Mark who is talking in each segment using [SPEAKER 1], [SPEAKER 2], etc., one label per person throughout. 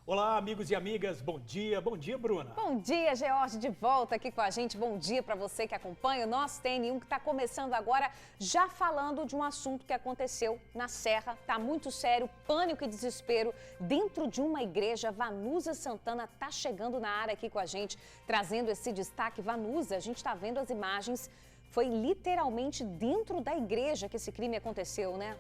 [SPEAKER 1] Olá, amigos e amigas, bom dia. Bom dia, Bruna.
[SPEAKER 2] Bom dia, George, de volta aqui com a gente. Bom dia para você que acompanha o nosso TN1, que está começando agora, já falando de um assunto que aconteceu na Serra. Tá muito sério, pânico e desespero dentro de uma igreja. Vanusa Santana tá chegando na área aqui com a gente, trazendo esse destaque. Vanusa, a gente está vendo as imagens, foi literalmente dentro da igreja que esse crime aconteceu, né?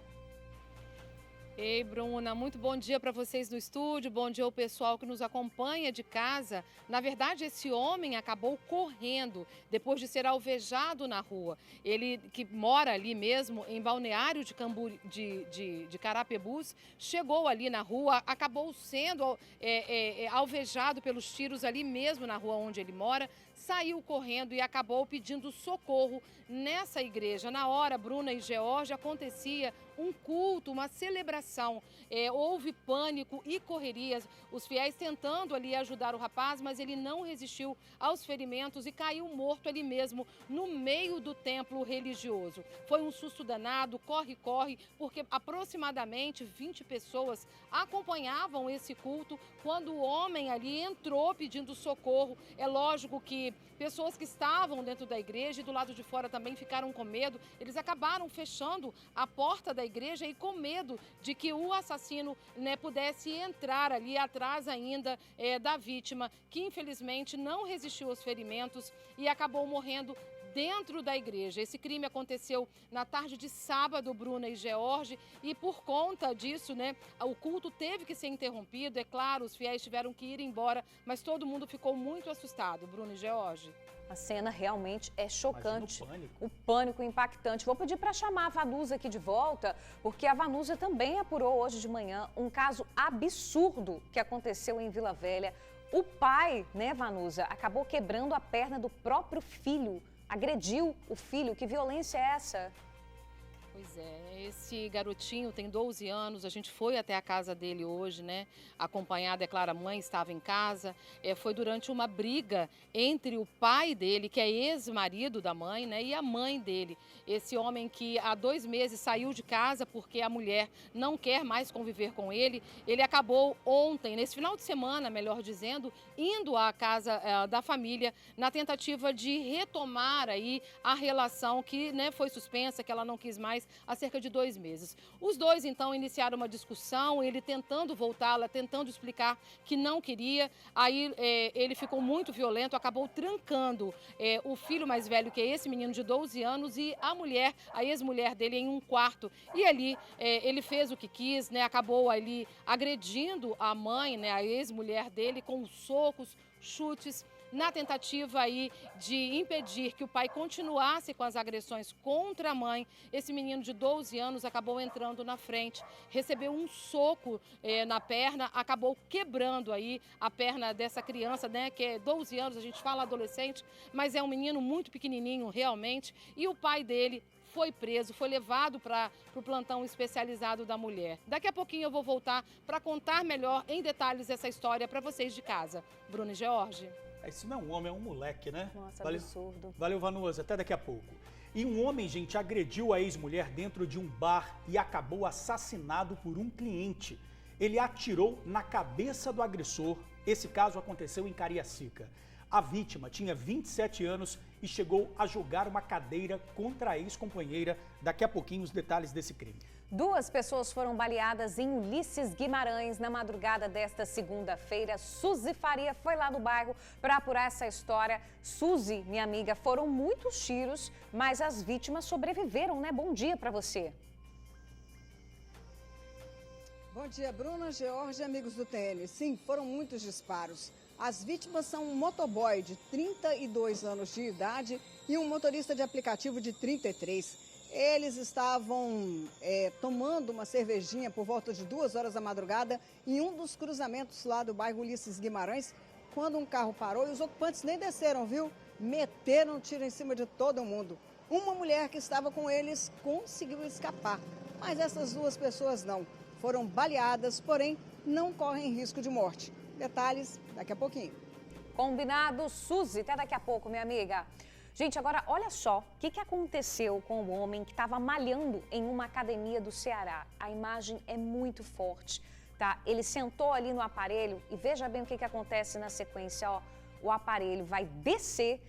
[SPEAKER 3] Ei, Bruna, muito bom dia para vocês no estúdio, bom dia ao pessoal que nos acompanha de casa. Na verdade, esse homem acabou correndo depois de ser alvejado na rua. Ele, que mora ali mesmo, em Balneário de Carapebus, chegou ali na rua, acabou sendo alvejado pelos tiros ali mesmo na rua onde ele mora, saiu correndo e acabou pedindo socorro nessa igreja. Na hora, Bruna e George, acontecia um culto, uma celebração. Houve pânico e correrias, os fiéis tentando ali ajudar o rapaz, mas ele não resistiu aos ferimentos e caiu morto ali mesmo, no meio do templo religioso. Foi um susto danado, corre, porque aproximadamente 20 pessoas acompanhavam esse culto quando o homem ali entrou pedindo socorro. É lógico que pessoas que estavam dentro da igreja e do lado de fora também ficaram com medo. Eles acabaram fechando a porta da igreja e com medo de que o assassino, pudesse entrar ali atrás ainda da vítima, que infelizmente não resistiu aos ferimentos e acabou morrendo dentro da igreja. Esse crime aconteceu na tarde de sábado, Bruna e George, e por conta disso, o culto teve que ser interrompido. É claro, os fiéis tiveram que ir embora, mas todo mundo ficou muito assustado, Bruna e George.
[SPEAKER 2] A cena realmente é chocante. O pânico impactante. Vou pedir para chamar a Vanusa aqui de volta, porque a Vanusa também apurou hoje de manhã um caso absurdo que aconteceu em Vila Velha. O pai, Vanusa, acabou quebrando a perna do próprio filho. Agrediu o filho. Que violência é essa?
[SPEAKER 3] Pois é, esse garotinho tem 12 anos, a gente foi até a casa dele hoje, acompanhada, é claro, a mãe estava em casa. Foi durante uma briga entre o pai dele, que é ex-marido da mãe, e a mãe dele. Esse homem que há 2 meses saiu de casa porque a mulher não quer mais conviver com ele, ele acabou ontem, nesse final de semana, melhor dizendo, indo à casa da família na tentativa de retomar aí a relação que foi suspensa, que ela não quis mais há cerca de 2 meses. Os dois, então, iniciaram uma discussão, ele tentando voltá-la, tentando explicar que não queria. Aí ele ficou muito violento, acabou trancando o filho mais velho, que é esse menino de 12 anos, e a mulher, a ex-mulher dele, em um quarto. E ali ele fez o que quis, acabou ali agredindo a mãe, a ex-mulher dele, com socos, chutes, na tentativa aí de impedir que o pai continuasse com as agressões contra a mãe. Esse menino de 12 anos acabou entrando na frente, recebeu um soco na perna, acabou quebrando aí a perna dessa criança, que é 12 anos, a gente fala adolescente, mas é um menino muito pequenininho realmente, e o pai dele foi preso, foi levado para o plantão especializado da mulher. Daqui a pouquinho eu vou voltar para contar melhor em detalhes essa história para vocês de casa. Bruna e George.
[SPEAKER 1] Isso não é um homem, é um moleque, né?
[SPEAKER 2] Nossa, absurdo.
[SPEAKER 1] Valeu, Vanusa. Até daqui a pouco. E um homem, gente, agrediu a ex-mulher dentro de um bar e acabou assassinado por um cliente. Ele atirou na cabeça do agressor. Esse caso aconteceu em Cariacica. A vítima tinha 27 anos e chegou a jogar uma cadeira contra a ex-companheira. Daqui a pouquinho os detalhes desse crime.
[SPEAKER 2] 2 pessoas foram baleadas em Ulisses Guimarães na madrugada desta segunda-feira. Suzy Faria foi lá no bairro para apurar essa história. Suzy, minha amiga, foram muitos tiros, mas as vítimas sobreviveram, Bom dia para você.
[SPEAKER 4] Bom dia, Bruna, George e amigos do TN. Sim, foram muitos disparos. As vítimas são um motoboy de 32 anos de idade e um motorista de aplicativo de 33. Eles estavam tomando uma cervejinha por volta de 2 horas da madrugada em um dos cruzamentos lá do bairro Ulisses Guimarães, quando um carro parou e os ocupantes nem desceram, viu? Meteram um tiro em cima de todo mundo. Uma mulher que estava com eles conseguiu escapar, mas essas 2 pessoas não. Foram baleadas, porém não correm risco de morte. Detalhes daqui a pouquinho.
[SPEAKER 2] Combinado, Suzy. Até daqui a pouco, minha amiga. Gente, agora olha só o que aconteceu com o homem que estava malhando em uma academia do Ceará. A imagem é muito forte. tá? Ele sentou ali no aparelho e veja bem o que acontece na sequência, ó. O aparelho vai descer,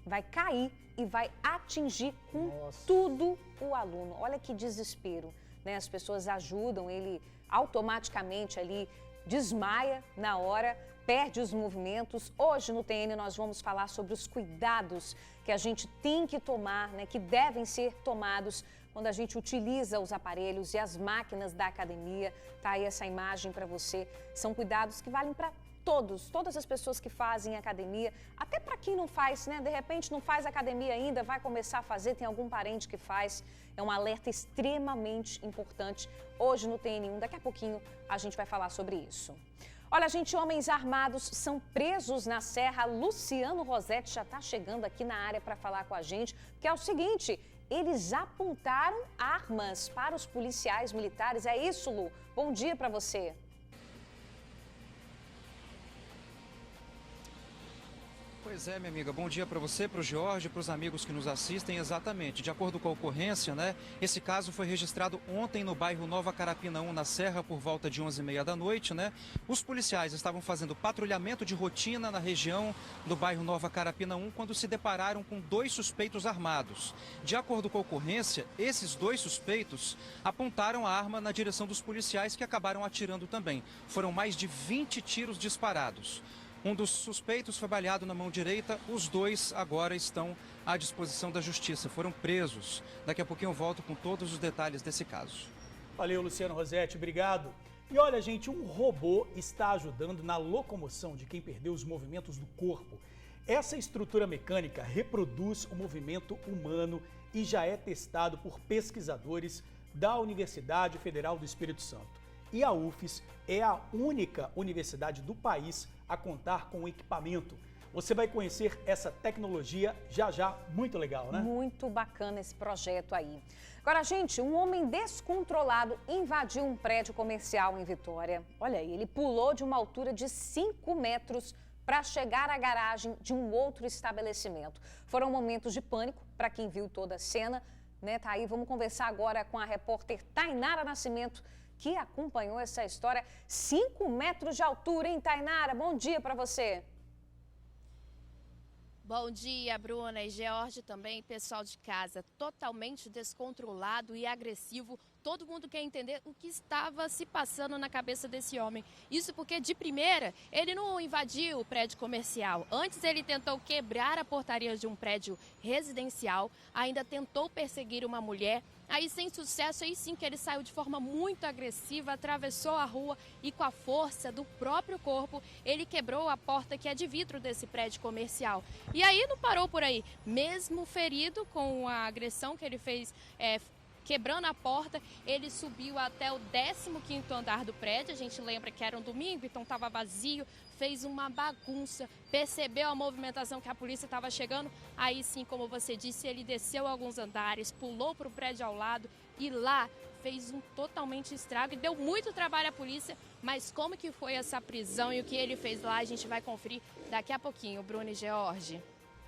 [SPEAKER 2] vai cair e vai atingir com tudo o aluno. Olha que desespero, né? As pessoas ajudam, ele automaticamente ali desmaia na hora, perde os movimentos. Hoje no TN nós vamos falar sobre os cuidados que a gente tem que tomar, né? Que devem ser tomados quando a gente utiliza os aparelhos e as máquinas da academia. Tá aí essa imagem para você. São cuidados que valem para todas as pessoas que fazem academia, até para quem não faz, né? De repente não faz academia ainda, vai começar a fazer, tem algum parente que faz. É um alerta extremamente importante. Hoje no TN1, daqui a pouquinho a gente vai falar sobre isso. Olha, gente, homens armados são presos na Serra. Luciano Rosetti já está chegando aqui na área para falar com a gente, porque é o seguinte, eles apontaram armas para os policiais militares. É isso, Lu? Bom dia para você.
[SPEAKER 5] Pois é, minha amiga, bom dia para você, para o Jorge, para os amigos que nos assistem. Exatamente, de acordo com a ocorrência, né, esse caso foi registrado ontem no bairro Nova Carapina 1, na Serra, por volta de 11h30 da noite, né? Os policiais estavam fazendo patrulhamento de rotina na região do bairro Nova Carapina 1 quando se depararam com 2 suspeitos armados. De acordo com a ocorrência, esses 2 suspeitos apontaram a arma na direção dos policiais, que acabaram atirando também. Foram mais de 20 tiros disparados. Um dos suspeitos foi baleado na mão direita, os 2 agora estão à disposição da justiça, foram presos. Daqui a pouquinho eu volto com todos os detalhes desse caso.
[SPEAKER 1] Valeu, Luciano Rosetti, obrigado. E olha, gente, um robô está ajudando na locomoção de quem perdeu os movimentos do corpo. Essa estrutura mecânica reproduz o movimento humano e já é testado por pesquisadores da Universidade Federal do Espírito Santo. E a UFES é a única universidade do país a contar com o equipamento. Você vai conhecer essa tecnologia já, muito legal, né?
[SPEAKER 2] Muito bacana esse projeto aí. Agora, gente, um homem descontrolado invadiu um prédio comercial em Vitória. Olha aí, ele pulou de uma altura de 5 metros para chegar à garagem de um outro estabelecimento. Foram momentos de pânico para quem viu toda a cena, né? Tá aí, vamos conversar agora com a repórter Tainara Nascimento, que acompanhou essa história. 5 metros de altura, hein, Tainara? Bom dia para você.
[SPEAKER 6] Bom dia, Bruna e George também, pessoal de casa. Totalmente descontrolado e agressivo. Todo mundo quer entender o que estava se passando na cabeça desse homem. Isso porque, de primeira, ele não invadiu o prédio comercial. Antes, ele tentou quebrar a portaria de um prédio residencial. Ainda tentou perseguir uma mulher. Aí, sem sucesso, aí sim que ele saiu de forma muito agressiva, atravessou a rua e, com a força do próprio corpo, ele quebrou a porta que é de vidro desse prédio comercial. E aí não parou por aí. Mesmo ferido com a agressão que ele fez, quebrando a porta, ele subiu até o 15º andar do prédio. A gente lembra que era um domingo, então estava vazio, fez uma bagunça, percebeu a movimentação que a polícia estava chegando. Aí sim, como você disse, ele desceu alguns andares, pulou para o prédio ao lado e lá fez um totalmente estrago e deu muito trabalho à polícia. Mas como que foi essa prisão e o que ele fez lá, a gente vai conferir daqui a pouquinho, Bruno e George.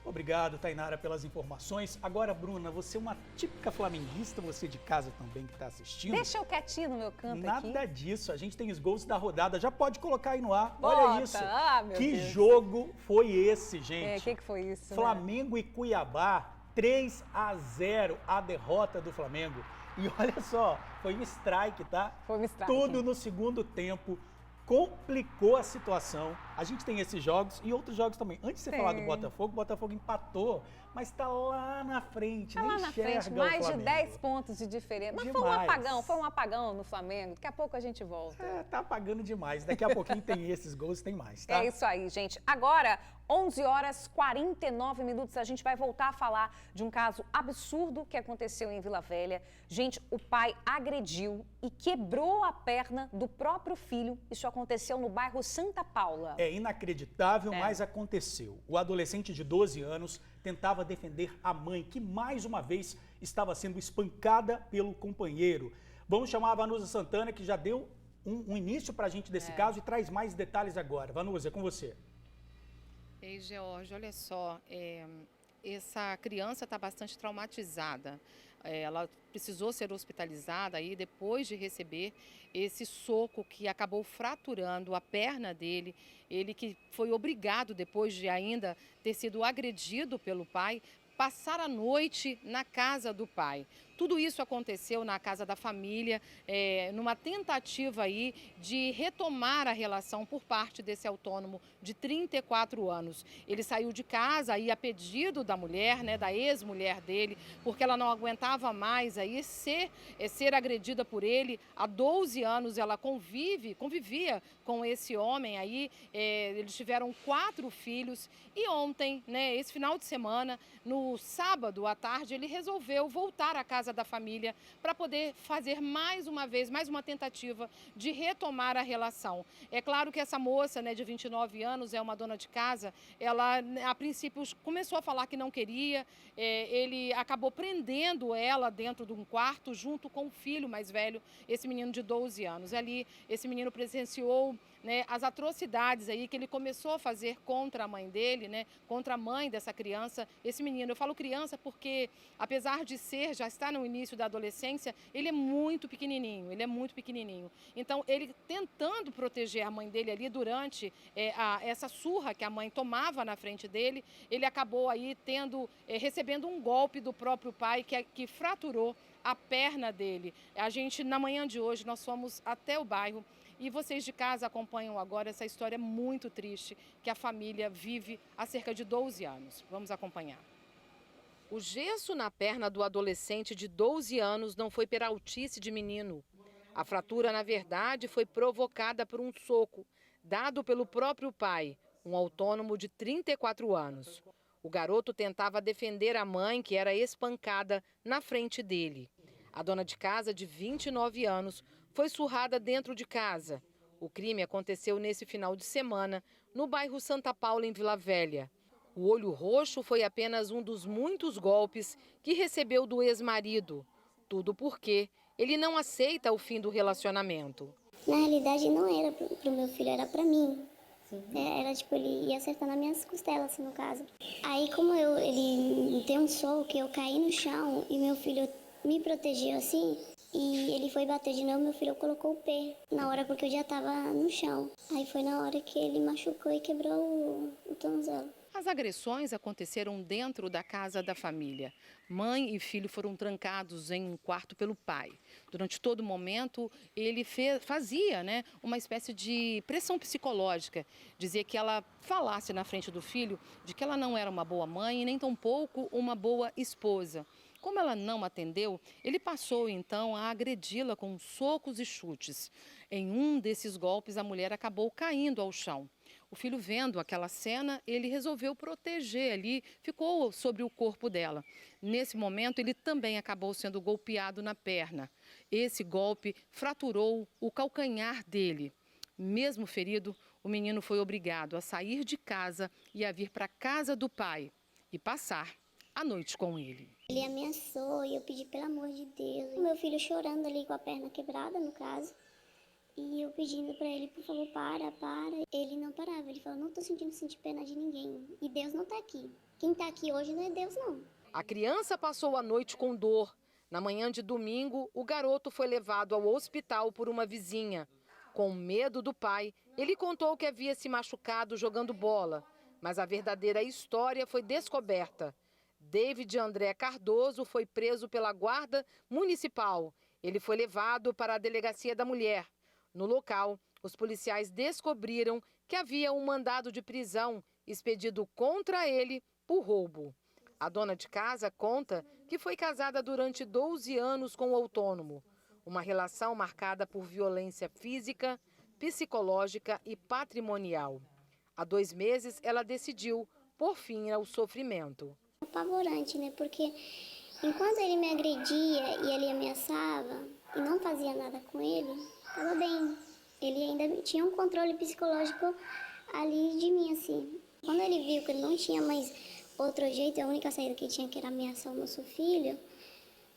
[SPEAKER 1] Obrigado, Tainara, pelas informações. Agora, Bruna, você é uma típica flamenguista, você de casa também que está assistindo.
[SPEAKER 2] Deixa eu quietinho no meu canto aqui.
[SPEAKER 1] Nada disso, a gente tem os gols da rodada, já pode colocar aí no ar.
[SPEAKER 2] Bota.
[SPEAKER 1] Olha isso,
[SPEAKER 2] Meu
[SPEAKER 1] que
[SPEAKER 2] Deus.
[SPEAKER 1] jogo foi esse, gente?
[SPEAKER 2] O que foi isso?
[SPEAKER 1] Flamengo e Cuiabá, 3-0 a derrota do Flamengo. E olha só, foi um strike, tá?
[SPEAKER 2] Foi um strike.
[SPEAKER 1] Tudo no segundo tempo. Complicou a situação. A gente tem esses jogos e outros jogos também. Antes de você falar do Botafogo, o Botafogo empatou, mas tá lá na frente,
[SPEAKER 2] Tá
[SPEAKER 1] nem
[SPEAKER 2] lá na
[SPEAKER 1] enxerga
[SPEAKER 2] frente,
[SPEAKER 1] o
[SPEAKER 2] mais de
[SPEAKER 1] Flamengo.
[SPEAKER 2] 10 pontos de diferença. Mas
[SPEAKER 1] Demais.
[SPEAKER 2] foi um apagão no Flamengo. Daqui a pouco a gente volta.
[SPEAKER 1] É, tá apagando demais. Daqui a pouquinho tem esses gols, tem mais, tá?
[SPEAKER 2] É isso aí, gente. Agora, 11h49, a gente vai voltar a falar de um caso absurdo que aconteceu em Vila Velha. Gente, o pai agrediu e quebrou a perna do próprio filho. Isso aconteceu no bairro Santa Paula.
[SPEAKER 1] É inacreditável, mas aconteceu. O adolescente de 12 anos tentava defender a mãe, que mais uma vez estava sendo espancada pelo companheiro. Vamos chamar a Vanusa Santana, que já deu um início para a gente desse caso e traz mais detalhes agora. Vanusa, é com você.
[SPEAKER 3] Ei, George, olha só, Essa criança está bastante traumatizada. Ela precisou ser hospitalizada aí depois de receber esse soco que acabou fraturando a perna dele. Ele que foi obrigado, depois de ainda ter sido agredido pelo pai, passar a noite na casa do pai. Tudo isso aconteceu na casa da família, numa tentativa aí de retomar a relação por parte desse autônomo de 34 anos. Ele saiu de casa aí a pedido da mulher, né, da ex-mulher dele, porque ela não aguentava mais aí ser agredida por ele. Há 12 anos ela convivia com esse homem aí, eles tiveram 4 filhos e ontem, né, esse final de semana, no sábado à tarde, ele resolveu voltar à casa da família para poder fazer mais uma tentativa de retomar a relação. É claro que essa moça, né, de 29 anos, é uma dona de casa, ela a princípio começou a falar que não queria, ele acabou prendendo ela dentro de um quarto junto com o filho mais velho, esse menino de 12 anos. Ali, esse menino presenciou, né, as atrocidades aí que ele começou a fazer contra a mãe dele, né, contra a mãe dessa criança. Esse menino, eu falo criança porque, apesar de já estar no início da adolescência, ele é muito pequenininho, Então, ele tentando proteger a mãe dele ali durante essa surra que a mãe tomava na frente dele, ele acabou aí recebendo um golpe do próprio pai que fraturou a perna dele. Na manhã de hoje, nós fomos até o bairro. E vocês de casa acompanham agora essa história muito triste que a família vive há cerca de 12 anos. Vamos acompanhar. O gesso na perna do adolescente de 12 anos não foi peraltice de menino. A fratura, na verdade, foi provocada por um soco dado pelo próprio pai, um autônomo de 34 anos. O garoto tentava defender a mãe, que era espancada na frente dele. A dona de casa, de 29 anos, foi surrada dentro de casa. O crime aconteceu nesse final de semana, no bairro Santa Paula, em Vila Velha. O olho roxo foi apenas um dos muitos golpes que recebeu do ex-marido. Tudo porque ele não aceita o fim do relacionamento.
[SPEAKER 7] Na realidade, não era pro meu filho, era pra mim. Era tipo, ele ia acertando as minhas costelas, assim, no caso. Aí, como ele tem um soco, que eu caí no chão e meu filho me protegeu assim, e ele foi bater de novo, meu filho colocou o pé na hora, porque eu já tava no chão. Aí foi na hora que ele machucou e quebrou o tornozelo.
[SPEAKER 3] As agressões aconteceram dentro da casa da família. Mãe e filho foram trancados em um quarto pelo pai. Durante todo o momento, ele fazia, né, uma espécie de pressão psicológica. Dizia que ela falasse na frente do filho de que ela não era uma boa mãe e nem tampouco uma boa esposa. Como ela não atendeu, ele passou então a agredi-la com socos e chutes. Em um desses golpes, a mulher acabou caindo ao chão. O filho, vendo aquela cena, ele resolveu proteger ali, ficou sobre o corpo dela. Nesse momento, ele também acabou sendo golpeado na perna. Esse golpe fraturou o calcanhar dele. Mesmo ferido, o menino foi obrigado a sair de casa e a vir para a casa do pai e passar a noite com ele.
[SPEAKER 7] Ele ameaçou e eu pedi pelo amor de Deus. Meu filho chorando ali com a perna quebrada, no caso. E eu pedindo pra ele, por favor, para. Ele não parava, ele falou, não tô sentir pena de ninguém. E Deus não tá aqui. Quem tá aqui hoje não é Deus, não.
[SPEAKER 3] A criança passou a noite com dor. Na manhã de domingo, o garoto foi levado ao hospital por uma vizinha. Com medo do pai, ele contou que havia se machucado jogando bola. Mas a verdadeira história foi descoberta. David André Cardoso foi preso pela Guarda Municipal. Ele foi levado para a Delegacia da Mulher. No local, os policiais descobriram que havia um mandado de prisão expedido contra ele por roubo. A dona de casa conta que foi casada durante 12 anos com o autônomo. Uma relação marcada por violência física, psicológica e patrimonial. Há 2 meses, ela decidiu pôr fim ao sofrimento.
[SPEAKER 7] Apavorante, né? Porque enquanto ele me agredia e ele ameaçava e não fazia nada com ele, estava bem. Ele ainda tinha um controle psicológico ali de mim, assim. Quando ele viu que ele não tinha mais outro jeito, a única saída que tinha que era ameaçar o nosso filho,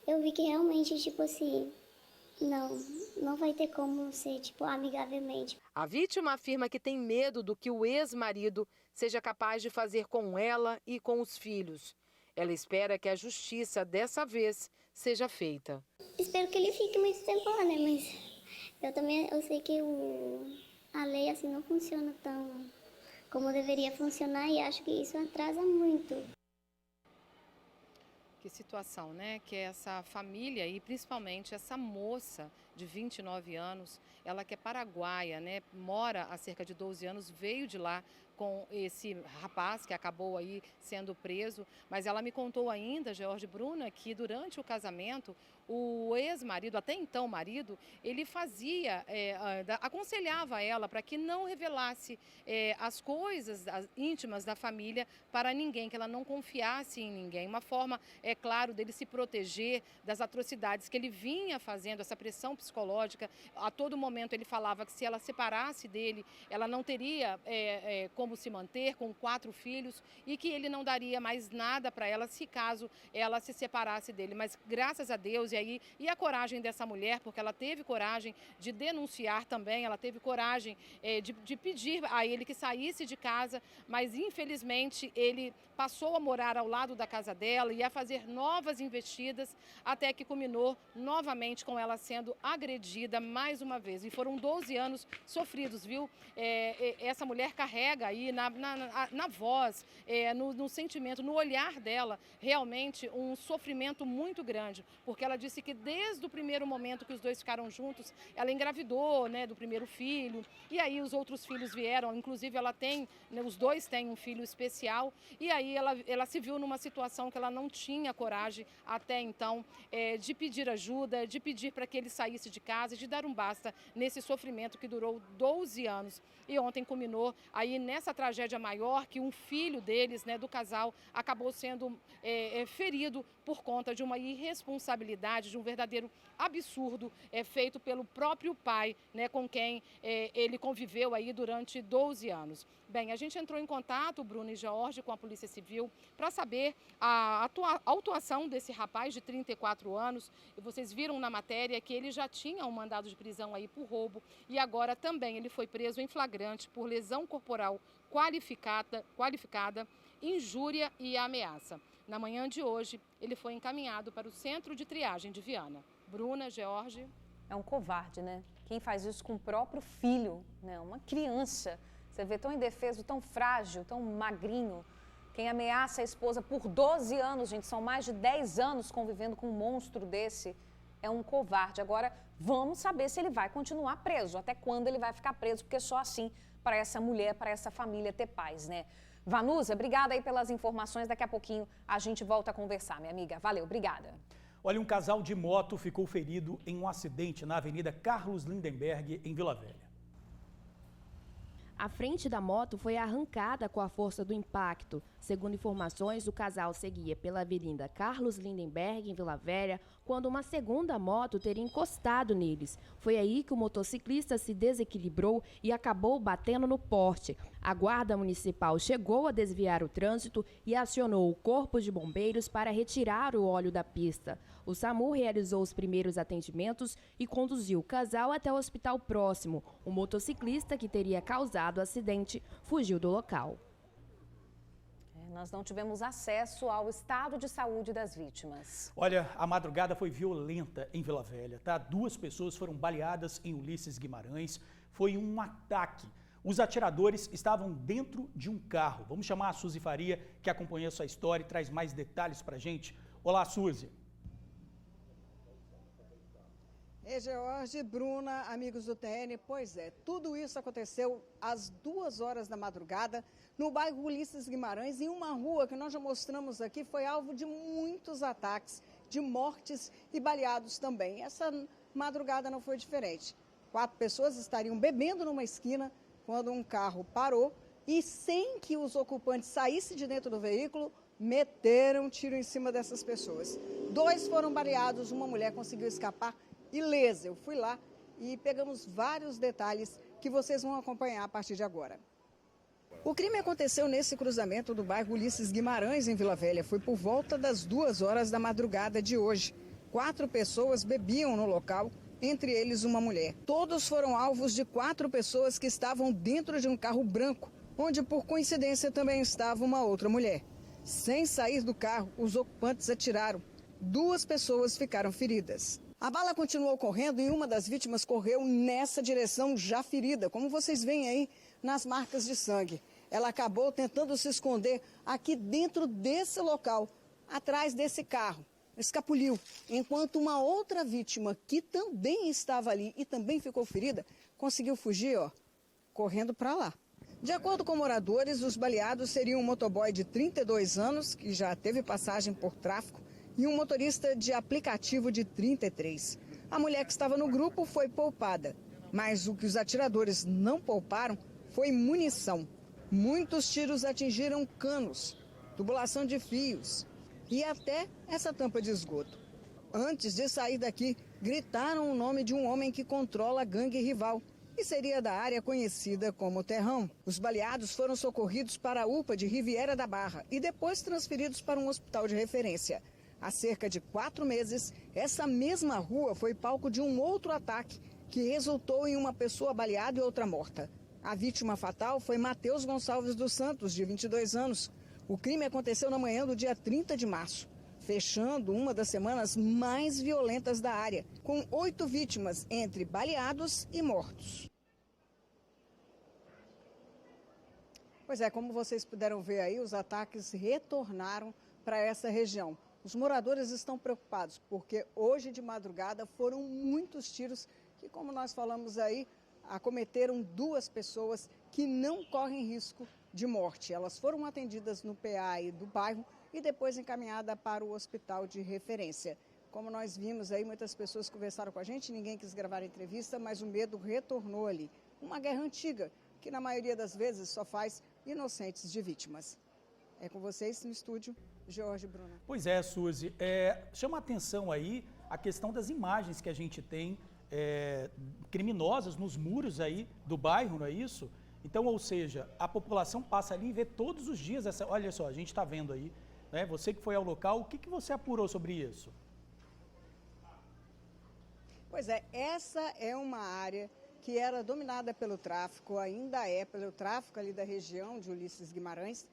[SPEAKER 7] eu vi que realmente, tipo assim, não vai ter como ser, tipo, amigavelmente.
[SPEAKER 3] A vítima afirma que tem medo do que o ex-marido seja capaz de fazer com ela e com os filhos. Ela espera que a justiça dessa vez seja feita.
[SPEAKER 7] Espero que ele fique muito tempo lá, né? Mas eu sei que a lei assim não funciona tão como deveria funcionar e acho que isso atrasa muito.
[SPEAKER 3] Que situação, né? Que essa família e principalmente essa moça de 29 anos, ela que é paraguaia, né? Mora há cerca de 12 anos, veio de lá com esse rapaz que acabou aí sendo preso, mas ela me contou ainda, George Bruna, que durante o casamento, o ex-marido, até então marido, ele aconselhava ela para que não revelasse as coisas íntimas da família para ninguém, que ela não confiasse em ninguém. Uma forma, é claro, dele se proteger das atrocidades que ele vinha fazendo, essa pressão psicológica. A todo momento ele falava que se ela separasse dele, ela não teria como se manter com 4 filhos e que ele não daria mais nada para ela se caso ela se separasse dele. Mas graças a Deus, e a coragem dessa mulher, porque ela teve coragem de denunciar também, ela teve coragem de pedir a ele que saísse de casa, mas infelizmente ele passou a morar ao lado da casa dela e a fazer novas investidas, até que culminou novamente com ela sendo agredida mais uma vez. E foram 12 anos sofridos, viu? Essa mulher carrega aí na voz, no sentimento, no olhar dela, realmente um sofrimento muito grande, porque ela disse que desde o primeiro momento que os dois ficaram juntos, ela engravidou, né, do primeiro filho, e aí os outros filhos vieram, inclusive ela tem, né, os dois têm um filho especial, e aí ela se viu numa situação que ela não tinha coragem até então de pedir ajuda, de pedir para que ele saísse de casa, de dar um basta nesse sofrimento que durou 12 anos. E ontem culminou aí nessa tragédia maior, que um filho deles, né, do casal, acabou sendo ferido por conta de uma irresponsabilidade, de um verdadeiro absurdo feito pelo próprio pai, né, com quem ele conviveu aí durante 12 anos. Bem, a gente entrou em contato, Bruno e George, com a Polícia Civil para saber a atuação desse rapaz de 34 anos. E vocês viram na matéria que ele já tinha um mandado de prisão aí por roubo e agora também ele foi preso em flagrante por lesão corporal qualificada, injúria e ameaça. Na manhã de hoje, ele foi encaminhado para o Centro de Triagem de Viana. Bruna, George.
[SPEAKER 2] É um covarde, né? Quem faz isso com o próprio filho, né? Uma criança. Você vê tão indefeso, tão frágil, tão magrinho. Quem ameaça a esposa por 12 anos, gente, são mais de 10 anos convivendo com um monstro desse, é um covarde. Agora, vamos saber se ele vai continuar preso, até quando ele vai ficar preso, porque só assim, para essa mulher, para essa família ter paz, né? Vanusa, obrigada aí pelas informações. Daqui a pouquinho a gente volta a conversar, minha amiga. Valeu, obrigada.
[SPEAKER 1] Olha, um casal de moto ficou ferido em um acidente na Avenida Carlos Lindenberg, em Vila Velha.
[SPEAKER 8] A frente da moto foi arrancada com a força do impacto. Segundo informações, o casal seguia pela Avenida Carlos Lindenberg, em Vila Velha, quando uma segunda moto teria encostado neles. Foi aí que o motociclista se desequilibrou e acabou batendo no poste. A Guarda Municipal chegou a desviar o trânsito e acionou o Corpo de Bombeiros para retirar o óleo da pista. O SAMU realizou os primeiros atendimentos e conduziu o casal até o hospital próximo. O motociclista que teria causado o acidente fugiu do local.
[SPEAKER 2] Nós não tivemos acesso ao estado de saúde das vítimas.
[SPEAKER 1] Olha, a madrugada foi violenta em Vila Velha, tá? 2 pessoas foram baleadas em Ulisses Guimarães. Foi um ataque. Os atiradores estavam dentro de um carro. Vamos chamar a Suzy Faria, que acompanhou essa história e traz mais detalhes pra gente. Olá, Suzy.
[SPEAKER 4] George, Bruna, amigos do TN, pois é, tudo isso aconteceu às 2 horas da madrugada no bairro Ulisses Guimarães, em uma rua que nós já mostramos aqui, foi alvo de muitos ataques, de mortes e baleados também. Essa madrugada não foi diferente. 4 pessoas estariam bebendo numa esquina quando um carro parou e, sem que os ocupantes saíssem de dentro do veículo, meteram um tiro em cima dessas pessoas. 2 foram baleados, uma mulher conseguiu escapar ilesa. Eu fui lá e pegamos vários detalhes que vocês vão acompanhar a partir de agora. O crime aconteceu nesse cruzamento do bairro Ulisses Guimarães, em Vila Velha. Foi por volta das 2 horas da madrugada de hoje. 4 pessoas bebiam no local, entre eles uma mulher. Todos foram alvos de 4 pessoas que estavam dentro de um carro branco, onde por coincidência também estava uma outra mulher. Sem sair do carro, os ocupantes atiraram. 2 pessoas ficaram feridas. A bala continuou correndo e uma das vítimas correu nessa direção já ferida, como vocês veem aí nas marcas de sangue. Ela acabou tentando se esconder aqui dentro desse local, atrás desse carro. Escapuliu, enquanto uma outra vítima, que também estava ali e também ficou ferida, conseguiu fugir, correndo para lá. De acordo com moradores, os baleados seriam um motoboy de 32 anos, que já teve passagem por tráfico, e um motorista de aplicativo de 33. A mulher que estava no grupo foi poupada, mas o que os atiradores não pouparam foi munição. Muitos tiros atingiram canos, tubulação de fios e até essa tampa de esgoto. Antes de sair daqui, gritaram o nome de um homem que controla a gangue rival e seria da área conhecida como Terrão. Os baleados foram socorridos para a UPA de Riviera da Barra e depois transferidos para um hospital de referência. Há cerca de 4 meses, essa mesma rua foi palco de um outro ataque que resultou em uma pessoa baleada e outra morta. A vítima fatal foi Matheus Gonçalves dos Santos, de 22 anos. O crime aconteceu na manhã do dia 30 de março, fechando uma das semanas mais violentas da área, com 8 vítimas entre baleados e mortos. Pois é, como vocês puderam ver aí, os ataques retornaram para essa região. Os moradores estão preocupados porque hoje de madrugada foram muitos tiros que, como nós falamos aí, acometeram 2 pessoas que não correm risco de morte. Elas foram atendidas no PA do bairro e depois encaminhadas para o hospital de referência. Como nós vimos aí, muitas pessoas conversaram com a gente, ninguém quis gravar a entrevista, mas o medo retornou ali. Uma guerra antiga que na maioria das vezes só faz inocentes de vítimas. É com vocês no estúdio, Jorge, Bruna.
[SPEAKER 1] Pois é, Suzy, chama a atenção aí a questão das imagens que a gente tem criminosas nos muros aí do bairro, não é isso? Então, ou seja, a população passa ali e vê todos os dias olha só, a gente está vendo aí, né? Você que foi ao local, o que você apurou sobre isso?
[SPEAKER 4] Pois é, essa é uma área que era dominada pelo tráfico, ainda é pelo tráfico ali da região de Ulisses Guimarães,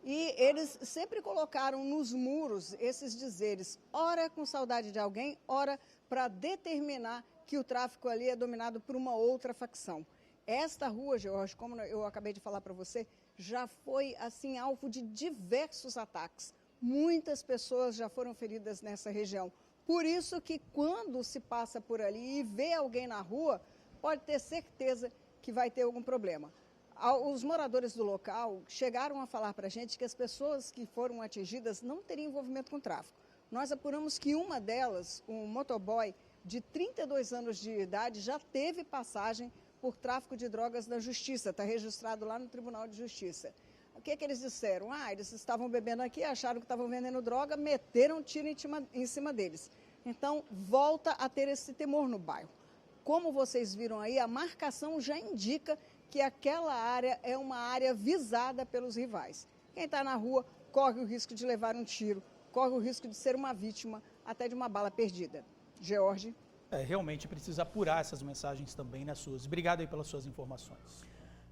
[SPEAKER 4] e eles sempre colocaram nos muros esses dizeres, ora com saudade de alguém, ora para determinar que o tráfico ali é dominado por uma outra facção. Esta rua, Jorge, como eu acabei de falar para você, já foi assim alvo de diversos ataques. Muitas pessoas já foram feridas nessa região. Por isso que quando se passa por ali e vê alguém na rua, pode ter certeza que vai ter algum problema. Os moradores do local chegaram a falar para a gente que as pessoas que foram atingidas não teriam envolvimento com tráfico. Nós apuramos que uma delas, um motoboy de 32 anos de idade, já teve passagem por tráfico de drogas na Justiça, está registrado lá no Tribunal de Justiça. O que eles disseram? Eles estavam bebendo aqui, acharam que estavam vendendo droga, meteram um tiro em cima deles. Então, volta a ter esse temor no bairro. Como vocês viram aí, a marcação já indica que aquela área é uma área visada pelos rivais. Quem está na rua corre o risco de levar um tiro, corre o risco de ser uma vítima até de uma bala perdida. George?
[SPEAKER 1] Realmente precisa apurar essas mensagens também, né, Suzy? Obrigado aí pelas suas informações.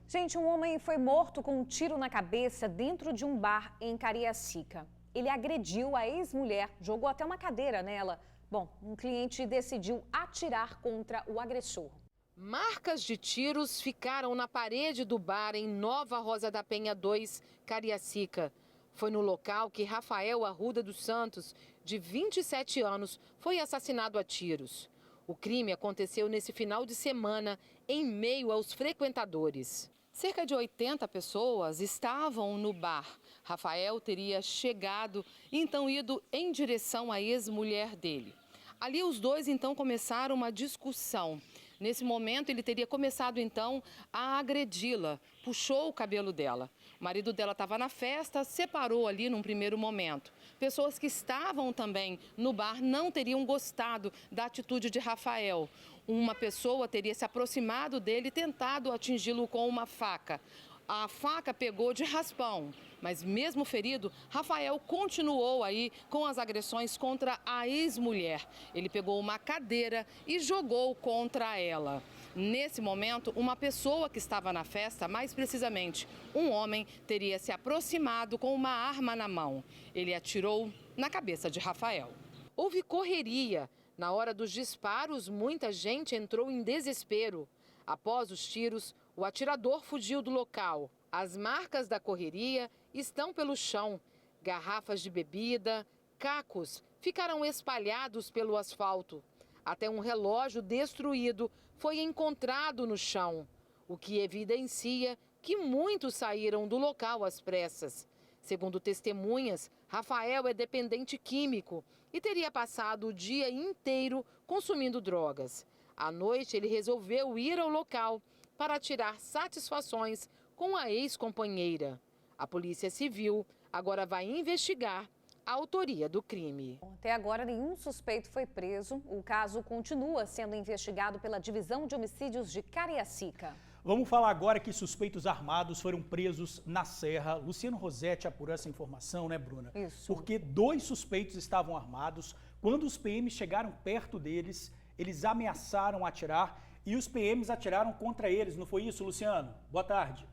[SPEAKER 2] Gente, um homem foi morto com um tiro na cabeça dentro de um bar em Cariacica. Ele agrediu a ex-mulher, jogou até uma cadeira nela. Bom, um cliente decidiu atirar contra o agressor.
[SPEAKER 3] Marcas de tiros ficaram na parede do bar em Nova Rosa da Penha 2, Cariacica. Foi no local que Rafael Arruda dos Santos, de 27 anos, foi assassinado a tiros. O crime aconteceu nesse final de semana, em meio aos frequentadores. Cerca de 80 pessoas estavam no bar. Rafael teria chegado e então ido em direção à ex-mulher dele. Ali os dois então começaram uma discussão. Nesse momento ele teria começado então a agredi-la, puxou o cabelo dela. O marido dela estava na festa, separou ali num primeiro momento. Pessoas que estavam também no bar não teriam gostado da atitude de Rafael. Uma pessoa teria se aproximado dele e tentado atingi-lo com uma faca. A faca pegou de raspão, mas mesmo ferido, Rafael continuou aí com as agressões contra a ex-mulher. Ele pegou uma cadeira e jogou contra ela. Nesse momento, uma pessoa que estava na festa, mais precisamente um homem, teria se aproximado com uma arma na mão. Ele atirou na cabeça de Rafael. Houve correria. Na hora dos disparos, muita gente entrou em desespero. Após os tiros, o atirador fugiu do local. As marcas da correria estão pelo chão. Garrafas de bebida, cacos ficaram espalhados pelo asfalto. Até um relógio destruído foi encontrado no chão, o que evidencia que muitos saíram do local às pressas. Segundo testemunhas, Rafael é dependente químico e teria passado o dia inteiro consumindo drogas. À noite, ele resolveu ir ao local para tirar satisfações com a ex-companheira. A Polícia Civil agora vai investigar a autoria do crime.
[SPEAKER 2] Até agora, nenhum suspeito foi preso. O caso continua sendo investigado pela Divisão de Homicídios de Cariacica.
[SPEAKER 1] Vamos falar agora que suspeitos armados foram presos na Serra. Luciano Rossetti apurou essa informação, né, Bruna?
[SPEAKER 2] Isso.
[SPEAKER 1] Porque 2 suspeitos estavam armados. Quando os PMs chegaram perto deles, eles ameaçaram atirar e os PMs atiraram contra eles. Não foi isso, Luciano? Boa tarde.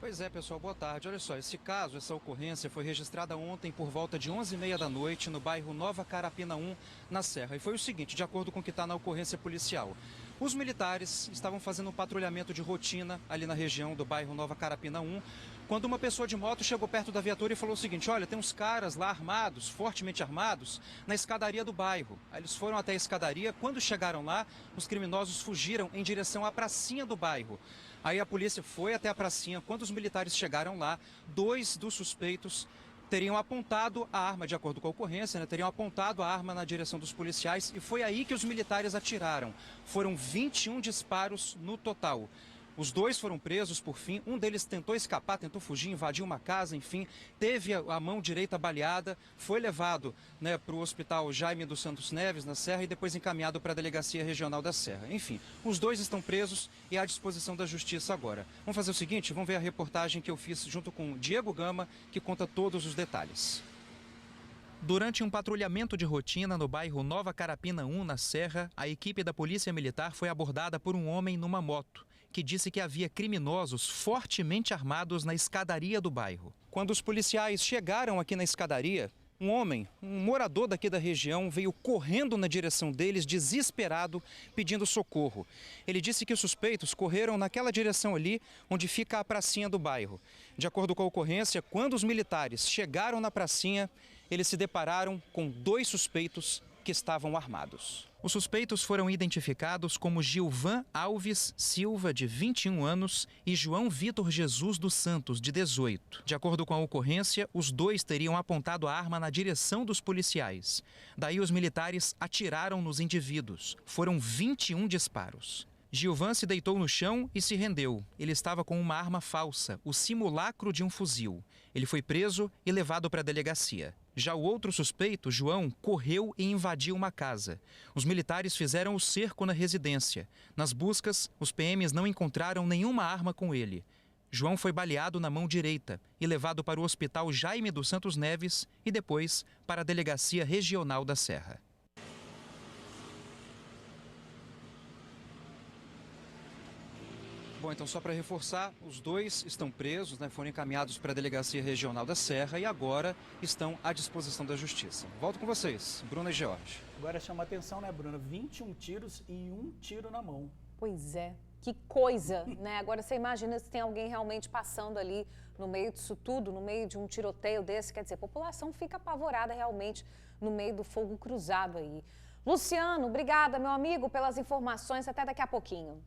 [SPEAKER 5] Pois é, pessoal, boa tarde. Olha só, esse caso, essa ocorrência foi registrada ontem por volta de 11h30 da noite no bairro Nova Carapina 1, na Serra. E foi o seguinte, de acordo com o que está na ocorrência policial. Os militares estavam fazendo um patrulhamento de rotina ali na região do bairro Nova Carapina 1, quando uma pessoa de moto chegou perto da viatura e falou o seguinte: olha, tem uns caras lá armados, fortemente armados, na escadaria do bairro. Aí eles foram até a escadaria, quando chegaram lá, os criminosos fugiram em direção à pracinha do bairro. Aí a polícia foi até a pracinha. Quando os militares chegaram lá, 2 dos suspeitos teriam apontado a arma, de acordo com a ocorrência, né? Teriam apontado a arma na direção dos policiais e foi aí que os militares atiraram. Foram 21 disparos no total. Os 2 foram presos por fim, um deles tentou escapar, tentou fugir, invadiu uma casa, enfim, teve a mão direita baleada, foi levado, né, para o hospital Jaime dos Santos Neves, na Serra, e depois encaminhado para a Delegacia Regional da Serra. Enfim, os 2 estão presos e à disposição da Justiça agora. Vamos fazer o seguinte, vamos ver a reportagem que eu fiz junto com Diego Gama, que conta todos os detalhes. Durante um patrulhamento de rotina no bairro Nova Carapina 1, na Serra, a equipe da Polícia Militar foi abordada por um homem numa moto, que disse que havia criminosos fortemente armados na escadaria do bairro. Quando os policiais chegaram aqui na escadaria, um homem, um morador daqui da região, veio correndo na direção deles, desesperado, pedindo socorro. Ele disse que os suspeitos correram naquela direção ali, onde fica a pracinha do bairro. De acordo com a ocorrência, quando os militares chegaram na pracinha, eles se depararam com 2 suspeitos que estavam armados. Os suspeitos foram identificados como Gilvan Alves Silva, de 21 anos, e João Vitor Jesus dos Santos, de 18. De acordo com a ocorrência, os 2 teriam apontado a arma na direção dos policiais. Daí os militares atiraram nos indivíduos. Foram 21 disparos. Gilvan se deitou no chão e se rendeu. Ele estava com uma arma falsa, o simulacro de um fuzil. Ele foi preso e levado para a delegacia. Já o outro suspeito, João, correu e invadiu uma casa. Os militares fizeram o cerco na residência. Nas buscas, os PMs não encontraram nenhuma arma com ele. João foi baleado na mão direita e levado para o Hospital Jaime dos Santos Neves e depois para a Delegacia Regional da Serra. Bom, então só para reforçar, os 2 estão presos, né, foram encaminhados para a Delegacia Regional da Serra e agora estão à disposição da Justiça. Volto com vocês, Bruna e George.
[SPEAKER 1] Agora chama atenção, né, Bruna? 21 tiros e 1 tiro na mão.
[SPEAKER 2] Pois é, que coisa, né? Agora você imagina se tem alguém realmente passando ali no meio disso tudo, no meio de um tiroteio desse, quer dizer, a população fica apavorada realmente no meio do fogo cruzado aí. Luciano, obrigada, meu amigo, pelas informações, até daqui a pouquinho.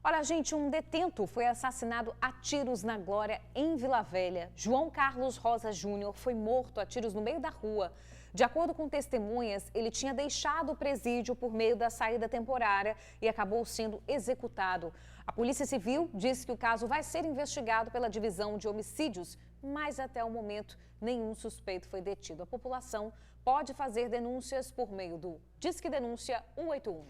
[SPEAKER 2] Olha, gente, um detento foi assassinado a tiros na Glória, em Vila Velha. João Carlos Rosa Júnior foi morto a tiros no meio da rua. De acordo com testemunhas, ele tinha deixado o presídio por meio da saída temporária e acabou sendo executado. A Polícia Civil diz que o caso vai ser investigado pela Divisão de Homicídios, mas até o momento nenhum suspeito foi detido. A população pode fazer denúncias por meio do Disque Denúncia 181.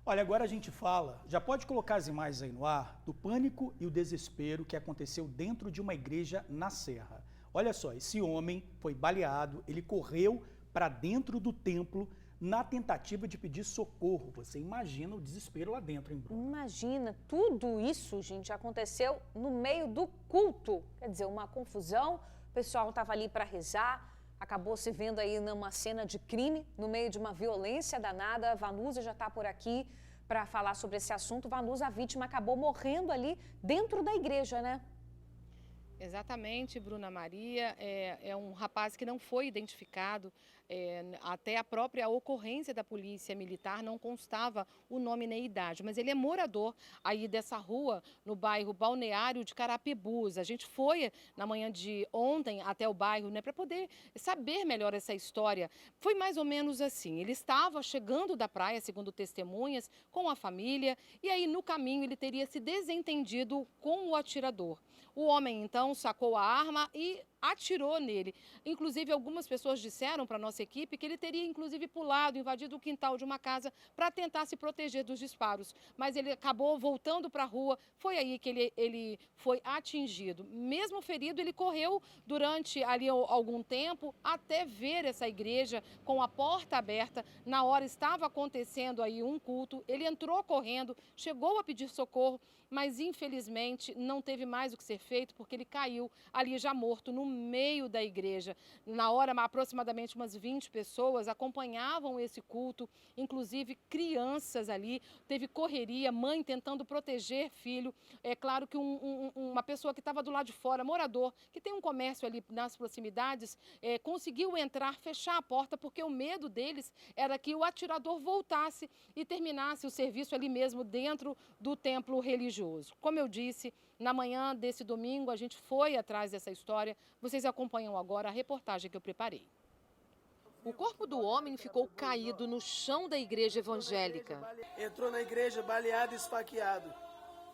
[SPEAKER 1] Olha, agora a gente fala, já pode colocar as imagens aí no ar, do pânico e o desespero que aconteceu dentro de uma igreja na Serra. Olha só, esse homem foi baleado, ele correu para dentro do templo na tentativa de pedir socorro. Você imagina o desespero lá dentro, hein, Bruno?
[SPEAKER 2] Imagina, tudo isso, gente, aconteceu no meio do culto. Quer dizer, uma confusão, o pessoal estava ali para rezar, acabou se vendo aí numa cena de crime, no meio de uma violência danada. A Vanusa já está por aqui para falar sobre esse assunto. Vanusa, a vítima, acabou morrendo ali dentro da igreja, né?
[SPEAKER 3] Exatamente, Bruna Maria. É um rapaz que não foi identificado. Até a própria ocorrência da polícia militar não constava o nome nem a idade, mas ele é morador aí dessa rua, no bairro Balneário de Carapebus. A gente foi na manhã de ontem até o bairro, né, para poder saber melhor essa história. Foi mais ou menos assim: ele estava chegando da praia, segundo testemunhas, com a família, e aí no caminho ele teria se desentendido com o atirador. O homem então sacou a arma e atirou nele. Inclusive, algumas pessoas disseram para a nossa equipe que ele teria, inclusive, pulado, invadido o quintal de uma casa para tentar se proteger dos disparos. Mas ele acabou voltando para a rua, foi aí que ele foi atingido. Mesmo ferido, ele correu durante ali algum tempo até ver essa igreja com a porta aberta. Na hora estava acontecendo aí um culto, ele entrou correndo, chegou a pedir socorro, mas infelizmente não teve mais o que ser feito, porque ele caiu ali já morto no meio da igreja. Na hora, aproximadamente umas 20 pessoas acompanhavam esse culto, inclusive crianças ali. Teve correria, mãe tentando proteger filho. É claro que uma pessoa que estava do lado de fora, morador, que tem um comércio ali nas proximidades, conseguiu entrar, fechar a porta, porque o medo deles era que o atirador voltasse e terminasse o serviço ali mesmo dentro do templo religioso. Como eu disse, na manhã desse domingo a gente foi atrás dessa história. Vocês acompanham agora a reportagem que eu preparei. O corpo do homem ficou caído no chão da igreja evangélica.
[SPEAKER 9] Entrou na igreja baleado e esfaqueado.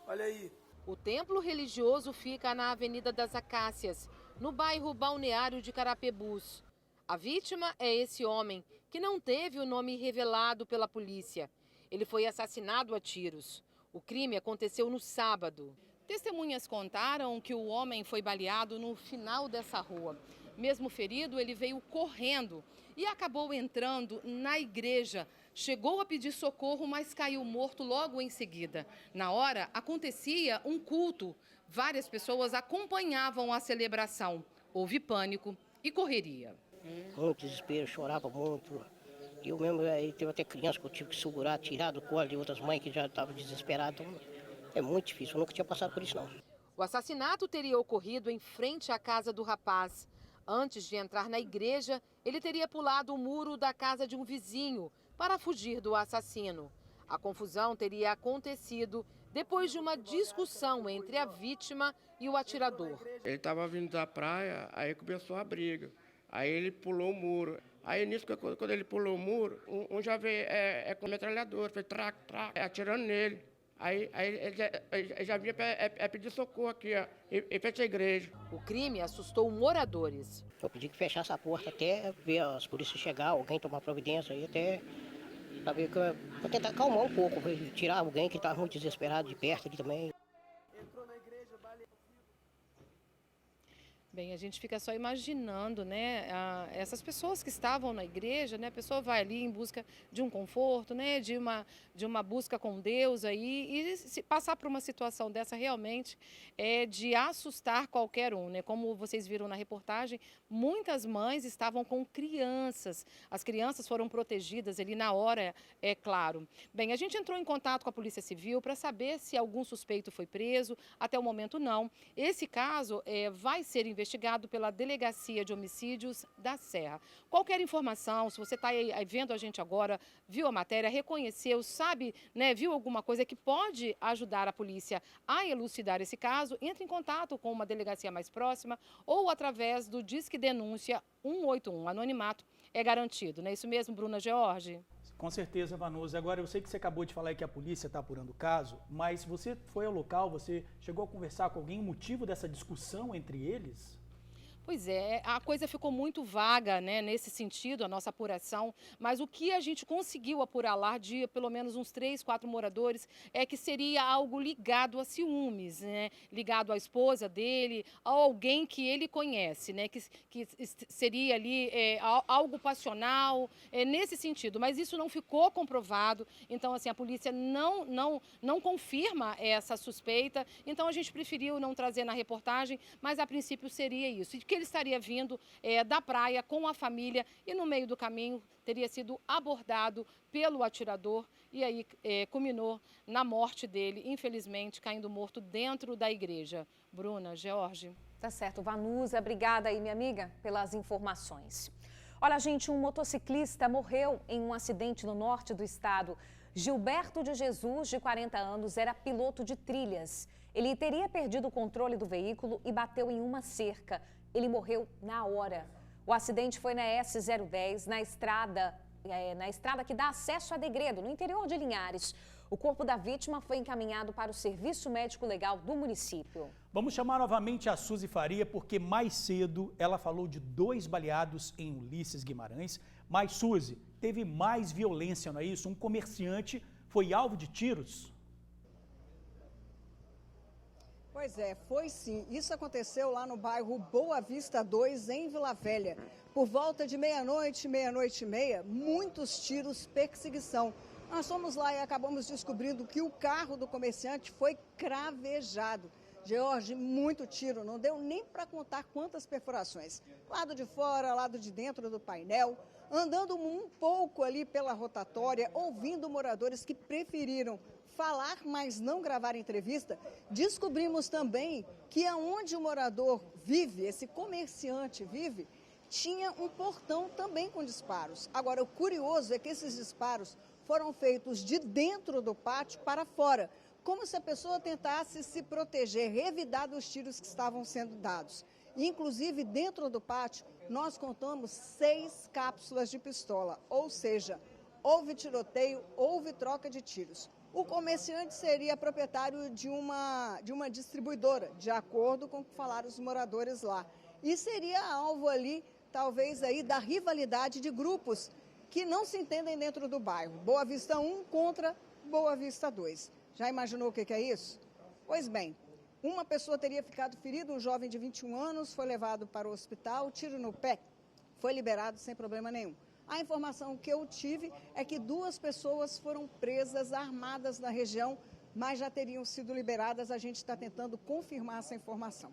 [SPEAKER 9] Olha aí.
[SPEAKER 3] O templo religioso fica na Avenida das Acácias, no bairro Balneário de Carapebus. A vítima é esse homem, que não teve o nome revelado pela polícia. Ele foi assassinado a tiros. O crime aconteceu no sábado. Testemunhas contaram que o homem foi baleado no final dessa rua. Mesmo ferido, ele veio correndo e acabou entrando na igreja. Chegou a pedir socorro, mas caiu morto logo em seguida. Na hora, acontecia um culto. Várias pessoas acompanhavam a celebração. Houve pânico e correria.
[SPEAKER 10] Muito desespero, chorava muito. Eu mesmo, aí teve até criança que eu tive que segurar, tirar do colo de outras mães que já estavam desesperadas. Então, é muito difícil, eu nunca tinha passado por isso, não.
[SPEAKER 3] O assassinato teria ocorrido em frente à casa do rapaz. Antes de entrar na igreja, ele teria pulado o muro da casa de um vizinho para fugir do assassino. A confusão teria acontecido depois de uma discussão entre a vítima e o atirador.
[SPEAKER 11] Ele estava vindo da praia, aí começou a briga. Aí ele pulou o muro. Aí nisso, quando ele pulou o muro, um já veio com metralhador, foi atirando nele. Aí ele já vinha pedir socorro aqui, ó, em frente à igreja.
[SPEAKER 3] O crime assustou moradores.
[SPEAKER 10] Eu pedi que fechasse a porta até ver as polícias chegar, alguém tomar providência aí, até para tentar acalmar um pouco, tirar alguém que estava muito desesperado de perto ali também.
[SPEAKER 3] Bem, a gente fica só imaginando, né, essas pessoas que estavam na igreja, né, a pessoa vai ali em busca de um conforto, né, de uma busca com Deus aí, e se passar por uma situação dessa realmente é de assustar qualquer um, né, como vocês viram na reportagem, muitas mães estavam com crianças, as crianças foram protegidas ali na hora, é claro. Bem, a gente entrou em contato com a Polícia Civil para saber se algum suspeito foi preso, até o momento não. Esse caso vai ser investigado pela Delegacia de Homicídios da Serra. Qualquer informação, se você está aí vendo a gente agora, viu a matéria, reconheceu, sabe, né, viu alguma coisa que pode ajudar a polícia a elucidar esse caso, entre em contato com uma delegacia mais próxima ou através do Disque Denúncia 181. Anonimato é garantido, não é isso mesmo, Bruna George?
[SPEAKER 1] Com certeza, Vanusa. Agora, eu sei que você acabou de falar que a polícia está apurando o caso, mas você foi ao local, você chegou a conversar com alguém, o motivo dessa discussão entre eles?
[SPEAKER 3] Pois é, a coisa ficou muito vaga, né, nesse sentido, a nossa apuração, mas o que a gente conseguiu apurar lá de pelo menos uns 3, 4 moradores é que seria algo ligado a ciúmes, né, ligado à esposa dele, a alguém que ele conhece, né, que seria ali algo passional, nesse sentido, mas isso não ficou comprovado, então assim, a polícia não confirma essa suspeita, então a gente preferiu não trazer na reportagem, mas a princípio seria isso, que ele estaria vindo da praia com a família e no meio do caminho teria sido abordado pelo atirador e aí culminou na morte dele, infelizmente caindo morto dentro da igreja. Bruna, George.
[SPEAKER 2] Tá certo, Vanusa, obrigada aí, minha amiga, pelas informações. Olha, gente, um motociclista morreu em um acidente no norte do estado. Gilberto de Jesus, de 40 anos, era piloto de trilhas. Ele teria perdido o controle do veículo e bateu em uma cerca. Ele morreu na hora. O acidente foi na S010, na estrada que dá acesso a Degredo, no interior de Linhares. O corpo da vítima foi encaminhado para o Serviço Médico Legal do município.
[SPEAKER 1] Vamos chamar novamente a Suzy Faria, porque mais cedo ela falou de 2 baleados em Ulisses Guimarães. Mas, Suzy, teve mais violência, não é isso? Um comerciante foi alvo de tiros?
[SPEAKER 4] Pois é, foi sim. Isso aconteceu lá no bairro Boa Vista 2, em Vila Velha. Por volta de meia-noite, meia-noite e meia, muitos tiros, perseguição. Nós fomos lá e acabamos descobrindo que o carro do comerciante foi cravejado. George, muito tiro, não deu nem para contar quantas perfurações. Lado de fora, lado de dentro do painel, andando um pouco ali pela rotatória, ouvindo moradores que preferiram falar, mas não gravar entrevista. Descobrimos também que aonde o morador vive, esse comerciante vive, tinha um portão também com disparos. Agora, o curioso é que esses disparos foram feitos de dentro do pátio para fora, como se a pessoa tentasse se proteger, revidar dos tiros que estavam sendo dados. Inclusive, dentro do pátio, nós contamos 6 cápsulas de pistola, ou seja, houve tiroteio, houve troca de tiros. O comerciante seria proprietário de uma distribuidora, de acordo com o que falaram os moradores lá. E seria alvo ali, talvez, aí, da rivalidade de grupos que não se entendem dentro do bairro. Boa Vista 1 contra Boa Vista 2. Já imaginou o que é isso? Pois bem, uma pessoa teria ficado ferida, um jovem de 21 anos, foi levado para o hospital, tiro no pé, foi liberado sem problema nenhum. A informação que eu tive é que 2 pessoas foram presas, armadas na região, mas já teriam sido liberadas. A gente está tentando confirmar essa informação.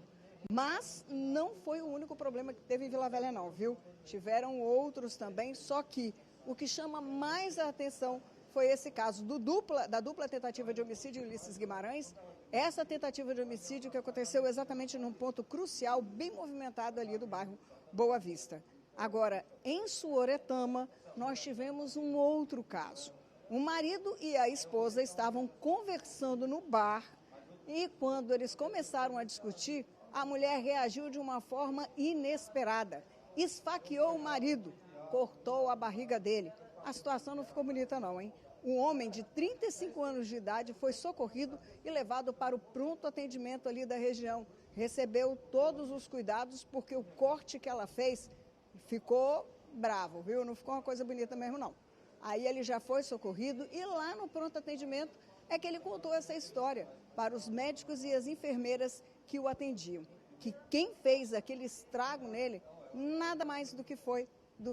[SPEAKER 4] Mas não foi o único problema que teve em Vila Velha não, viu? Tiveram outros também, só que o que chama mais a atenção foi esse caso da dupla tentativa de homicídio em Ulisses Guimarães. Essa tentativa de homicídio que aconteceu exatamente num ponto crucial, bem movimentado ali do bairro Boa Vista. Agora, em Suoretama, nós tivemos um outro caso. O marido e a esposa estavam conversando no bar e quando eles começaram a discutir, a mulher reagiu de uma forma inesperada. Esfaqueou o marido, cortou a barriga dele. A situação não ficou bonita não, hein? Um homem de 35 anos de idade foi socorrido e levado para o pronto atendimento ali da região. Recebeu todos os cuidados porque o corte que ela fez ficou bravo, viu? Não ficou uma coisa bonita mesmo, não. Aí ele já foi socorrido e lá no pronto atendimento é que ele contou essa história para os médicos e as enfermeiras que o atendiam. Que quem fez aquele estrago nele, nada mais do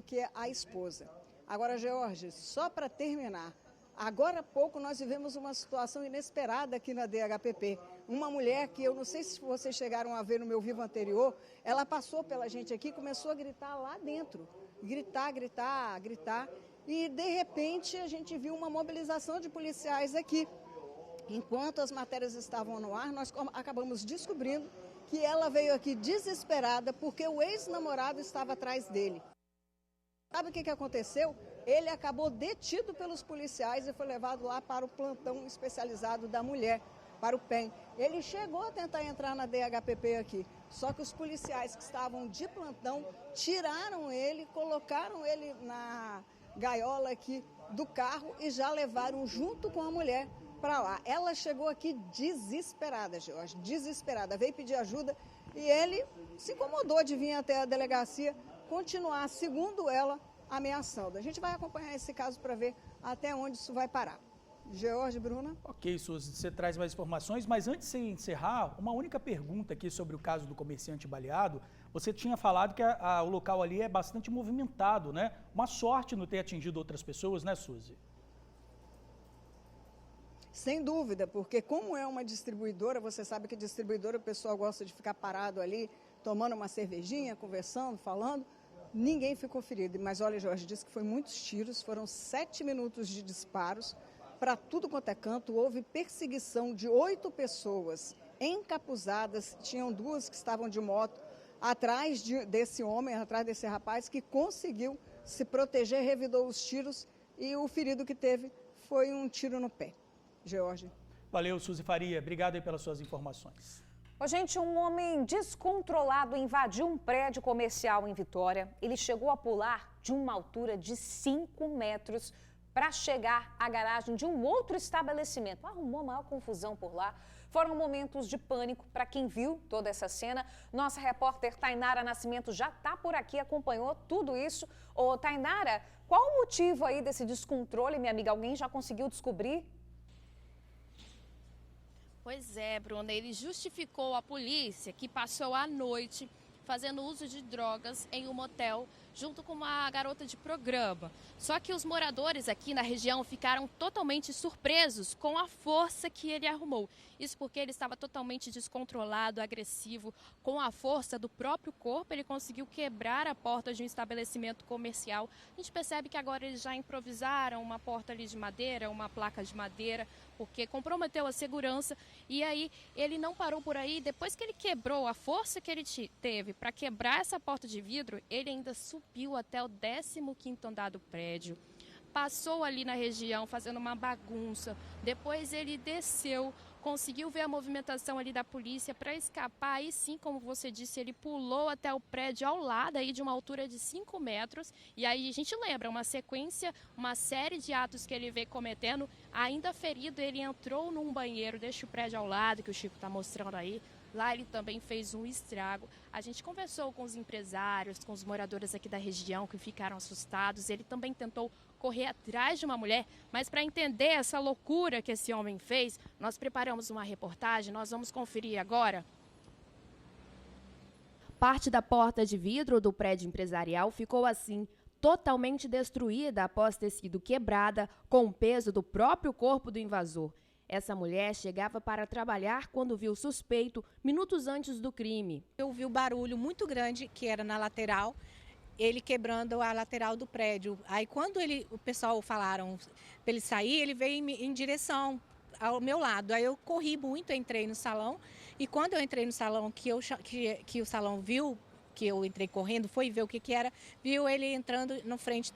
[SPEAKER 4] que a esposa. Agora, George, só para terminar, agora há pouco nós vivemos uma situação inesperada aqui na DHPP. Uma mulher que eu não sei se vocês chegaram a ver no meu vivo anterior, ela passou pela gente aqui e começou a gritar lá dentro. Gritar. E, de repente, a gente viu uma mobilização de policiais aqui. Enquanto as matérias estavam no ar, nós acabamos descobrindo que ela veio aqui desesperada porque o ex-namorado estava atrás dele. Sabe o que aconteceu? Ele acabou detido pelos policiais e foi levado lá para o plantão especializado da mulher, para o PEM. Ele chegou a tentar entrar na DHPP aqui, só que os policiais que estavam de plantão tiraram ele, colocaram ele na gaiola aqui do carro e já levaram junto com a mulher para lá. Ela chegou aqui desesperada, Jorge, desesperada. Veio pedir ajuda e ele se incomodou de vir até a delegacia continuar, segundo ela, ameaçando. A gente vai acompanhar esse caso para ver até onde isso vai parar. George, Bruna?
[SPEAKER 1] Ok, Suzy, você traz mais informações, mas antes de você encerrar, uma única pergunta aqui sobre o caso do comerciante baleado. Você tinha falado que o local ali é bastante movimentado, né? Uma sorte não ter atingido outras pessoas, né, Suzy?
[SPEAKER 4] Sem dúvida, porque como é uma distribuidora, você sabe que distribuidora o pessoal gosta de ficar parado ali, tomando uma cervejinha, conversando, falando. Ninguém ficou ferido. Mas olha, Jorge, disse que foi muitos tiros, foram 7 minutos de disparos. Para tudo quanto é canto, houve perseguição de 8 pessoas encapuzadas, tinham 2 que estavam de moto, atrás desse homem, atrás desse rapaz, que conseguiu se proteger, revidou os tiros e o ferido que teve foi um tiro no pé. George.
[SPEAKER 1] Valeu, Suzy Faria. Obrigado aí pelas suas informações.
[SPEAKER 2] Ô, gente, um homem descontrolado invadiu um prédio comercial em Vitória. Ele chegou a pular de uma altura de 5 metros para chegar à garagem de um outro estabelecimento. Arrumou maior confusão por lá. Foram momentos de pânico para quem viu toda essa cena. Nossa repórter Tainara Nascimento já está por aqui, acompanhou tudo isso. Ô, Tainara, qual o motivo aí desse descontrole, minha amiga? Alguém já conseguiu descobrir?
[SPEAKER 6] Pois é, Bruna, ele justificou à polícia que passou a noite fazendo uso de drogas em um motel junto com uma garota de programa. Só que os moradores aqui na região ficaram totalmente surpresos com a força que ele arrumou. Isso porque ele estava totalmente descontrolado, agressivo. Com a força do próprio corpo, ele conseguiu quebrar a porta de um estabelecimento comercial. A gente percebe que agora eles já improvisaram uma porta ali de madeira, uma placa de madeira, porque comprometeu a segurança. E aí ele não parou por aí. Depois que ele quebrou a força que ele teve para quebrar essa porta de vidro, ele ainda subiu até o 15º andar do prédio. Passou ali na região fazendo uma bagunça. Depois ele desceu, conseguiu ver a movimentação ali da polícia para escapar. Aí sim, como você disse, ele pulou até o prédio ao lado, aí de uma altura de 5 metros. E aí a gente lembra, uma sequência, uma série de atos que ele veio cometendo. Ainda ferido, ele entrou num banheiro deste prédio ao lado, que o Chico está mostrando aí. Lá ele também fez um estrago. A gente conversou com os empresários, com os moradores aqui da região que ficaram assustados. Ele também tentou correr atrás de uma mulher, mas para entender essa loucura que esse homem fez, nós preparamos uma reportagem, nós vamos conferir agora.
[SPEAKER 8] Parte da porta de vidro do prédio empresarial ficou assim, totalmente destruída após ter sido quebrada com o peso do próprio corpo do invasor. Essa mulher chegava para trabalhar quando viu o suspeito minutos antes do crime.
[SPEAKER 12] Eu vi o barulho muito grande que era na lateral, ele quebrando a lateral do prédio. Aí quando o pessoal falaram para ele sair, ele veio em direção ao meu lado. Aí eu corri muito, entrei no salão e quando eu entrei no salão, que o salão viu, que eu entrei correndo, foi ver o que era, viu ele entrando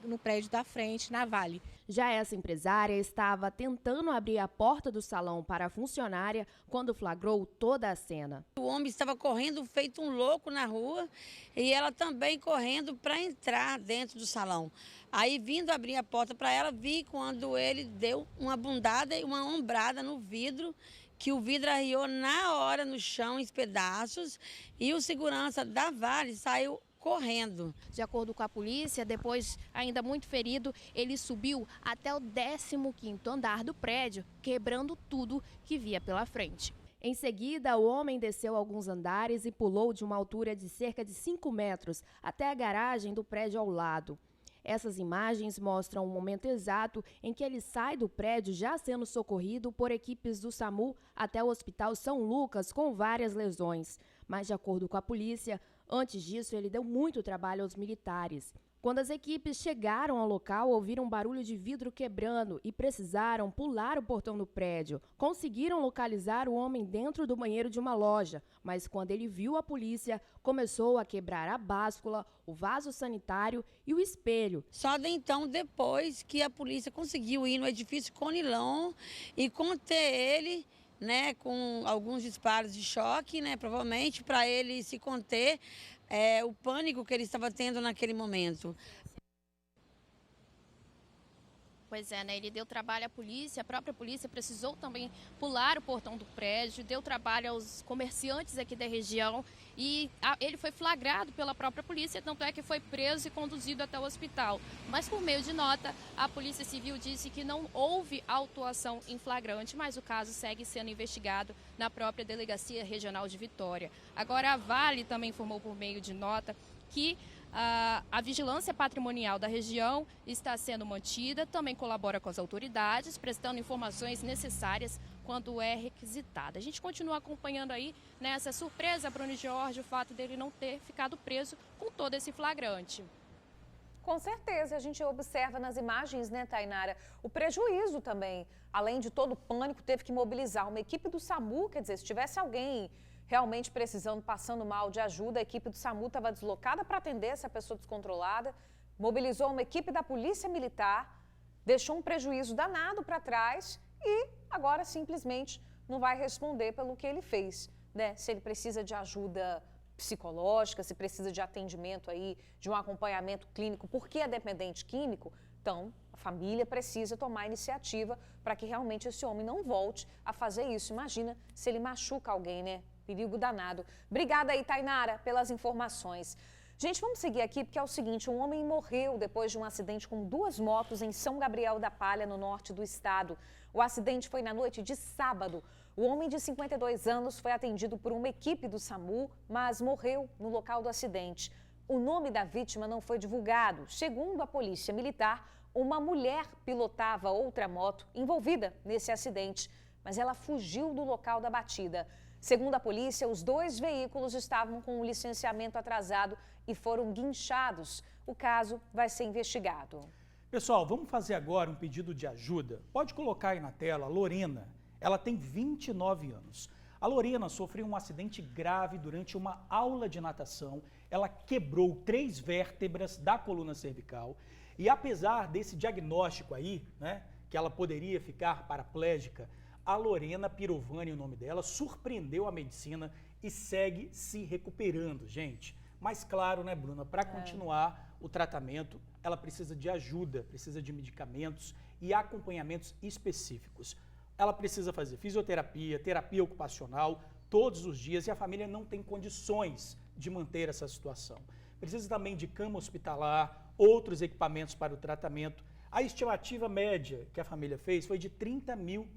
[SPEAKER 12] no prédio da frente, na Vale.
[SPEAKER 8] Já essa empresária estava tentando abrir a porta do salão para a funcionária quando flagrou toda a cena.
[SPEAKER 13] O homem estava correndo feito um louco na rua e ela também correndo para entrar dentro do salão. Aí, vindo abrir a porta para ela, vi quando ele deu uma bundada e uma ombrada no vidro, que o vidro arriou na hora no chão em pedaços e o segurança da Vale saiu correndo.
[SPEAKER 6] De acordo com a polícia, depois, ainda muito ferido, ele subiu até o 15º andar do prédio, quebrando tudo que via pela frente.
[SPEAKER 8] Em seguida, o homem desceu alguns andares e pulou de uma altura de cerca de 5 metros até a garagem do prédio ao lado. Essas imagens mostram o momento exato em que ele sai do prédio já sendo socorrido por equipes do SAMU até o Hospital São Lucas com várias lesões. Mas, de acordo com a polícia, antes disso ele deu muito trabalho aos militares. Quando as equipes chegaram ao local, ouviram barulho de vidro quebrando e precisaram pular o portão do prédio. Conseguiram localizar o homem dentro do banheiro de uma loja, mas quando ele viu a polícia, começou a quebrar a báscula, o vaso sanitário e o espelho.
[SPEAKER 13] Só então, depois que a polícia conseguiu ir no edifício Conilon e conter ele, né, com alguns disparos de choque, né, provavelmente para ele se conter, o pânico que ele estava tendo naquele momento.
[SPEAKER 6] Pois é, né? Ele deu trabalho à polícia, a própria polícia precisou também pular o portão do prédio, deu trabalho aos comerciantes aqui da região e ele foi flagrado pela própria polícia, tanto é que foi preso e conduzido até o hospital. Mas por meio de nota, a Polícia Civil disse que não houve autuação em flagrante, mas o caso segue sendo investigado na própria Delegacia Regional de Vitória. Agora, a Vale também informou por meio de nota que a vigilância patrimonial da região está sendo mantida, também colabora com as autoridades, prestando informações necessárias quando é requisitada. A gente continua acompanhando aí nessa surpresa, Bruno e Jorge, o fato dele não ter ficado preso com todo esse flagrante.
[SPEAKER 2] Com certeza, a gente observa nas imagens, né, Tainara, o prejuízo também. Além de todo o pânico, teve que mobilizar uma equipe do SAMU, quer dizer, se tivesse alguém realmente precisando, passando mal de ajuda, a equipe do SAMU estava deslocada para atender essa pessoa descontrolada, mobilizou uma equipe da Polícia Militar, deixou um prejuízo danado para trás e agora simplesmente não vai responder pelo que ele fez, né? Se ele precisa de ajuda psicológica, se precisa de atendimento aí, de um acompanhamento clínico, porque é dependente químico, então a família precisa tomar iniciativa para que realmente esse homem não volte a fazer isso. Imagina se ele machuca alguém, né? Perigo danado. Obrigada aí, Tainara, pelas informações. Gente, vamos seguir aqui porque é o seguinte, um homem morreu depois de um acidente com 2 motos em São Gabriel da Palha, no norte do estado. O acidente foi na noite de sábado. O homem de 52 anos foi atendido por uma equipe do SAMU, mas morreu no local do acidente. O nome da vítima não foi divulgado. Segundo a Polícia Militar, uma mulher pilotava outra moto envolvida nesse acidente, mas ela fugiu do local da batida. Segundo a polícia, os 2 veículos estavam com o licenciamento atrasado e foram guinchados. O caso vai ser investigado.
[SPEAKER 1] Pessoal, vamos fazer agora um pedido de ajuda. Pode colocar aí na tela a Lorena. Ela tem 29 anos. A Lorena sofreu um acidente grave durante uma aula de natação. Ela quebrou 3 vértebras da coluna cervical. E apesar desse diagnóstico aí, né, que ela poderia ficar paraplégica, a Lorena Pirovani, o nome dela, surpreendeu a medicina e segue se recuperando, gente. Mas claro, né, Bruna, para continuar o tratamento, ela precisa de ajuda, precisa de medicamentos e acompanhamentos específicos. Ela precisa fazer fisioterapia, terapia ocupacional todos os dias e a família não tem condições de manter essa situação. Precisa também de cama hospitalar, outros equipamentos para o tratamento. A estimativa média que a família fez foi de R$30 mil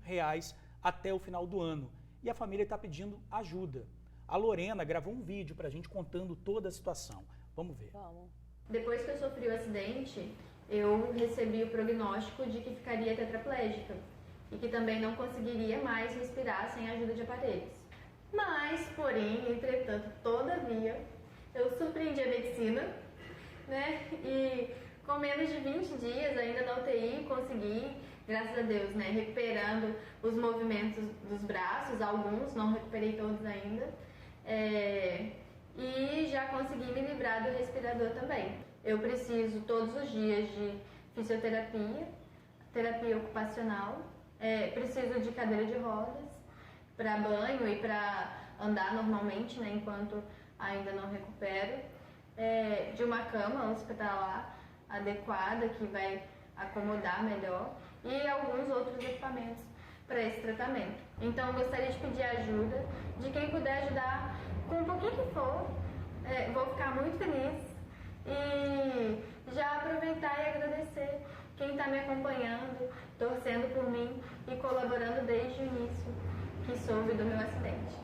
[SPEAKER 1] até o final do ano. E a família está pedindo ajuda. A Lorena gravou um vídeo para a gente contando toda a situação. Vamos ver.
[SPEAKER 2] Vamos.
[SPEAKER 14] Depois que eu sofri o acidente, eu recebi o prognóstico de que ficaria tetraplégica e que também não conseguiria mais respirar sem a ajuda de aparelhos. Mas, porém, entretanto, todavia, eu surpreendi a medicina, né? E com menos de 20 dias, ainda na UTI, consegui, graças a Deus, né, recuperando os movimentos dos braços, alguns, não recuperei todos ainda, e já consegui me livrar do respirador também. Eu preciso todos os dias de fisioterapia, terapia ocupacional, preciso de cadeira de rodas para banho e para andar normalmente, né, enquanto ainda não recupero, de uma cama hospitalar adequada que vai acomodar melhor e alguns outros equipamentos para esse tratamento. Então eu gostaria de pedir ajuda de quem puder ajudar com um pouquinho que for, vou ficar muito feliz e já aproveitar e agradecer quem está me acompanhando, torcendo por mim e colaborando desde o início que soube do meu acidente.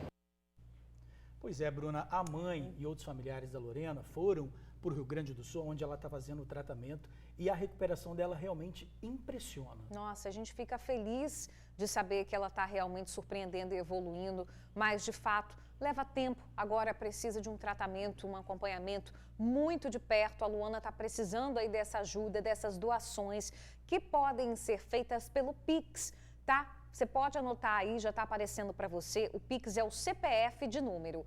[SPEAKER 1] Pois é, Bruna, a mãe e outros familiares da Lorena foram para o Rio Grande do Sul, onde ela está fazendo o tratamento, e a recuperação dela realmente impressiona.
[SPEAKER 2] Nossa, a gente fica feliz de saber que ela está realmente surpreendendo e evoluindo, mas de fato leva tempo. Agora precisa de um tratamento, um acompanhamento muito de perto. A Luana está precisando aí dessa ajuda, dessas doações que podem ser feitas pelo Pix, tá? Você pode anotar aí, já está aparecendo para você. O Pix é o CPF de número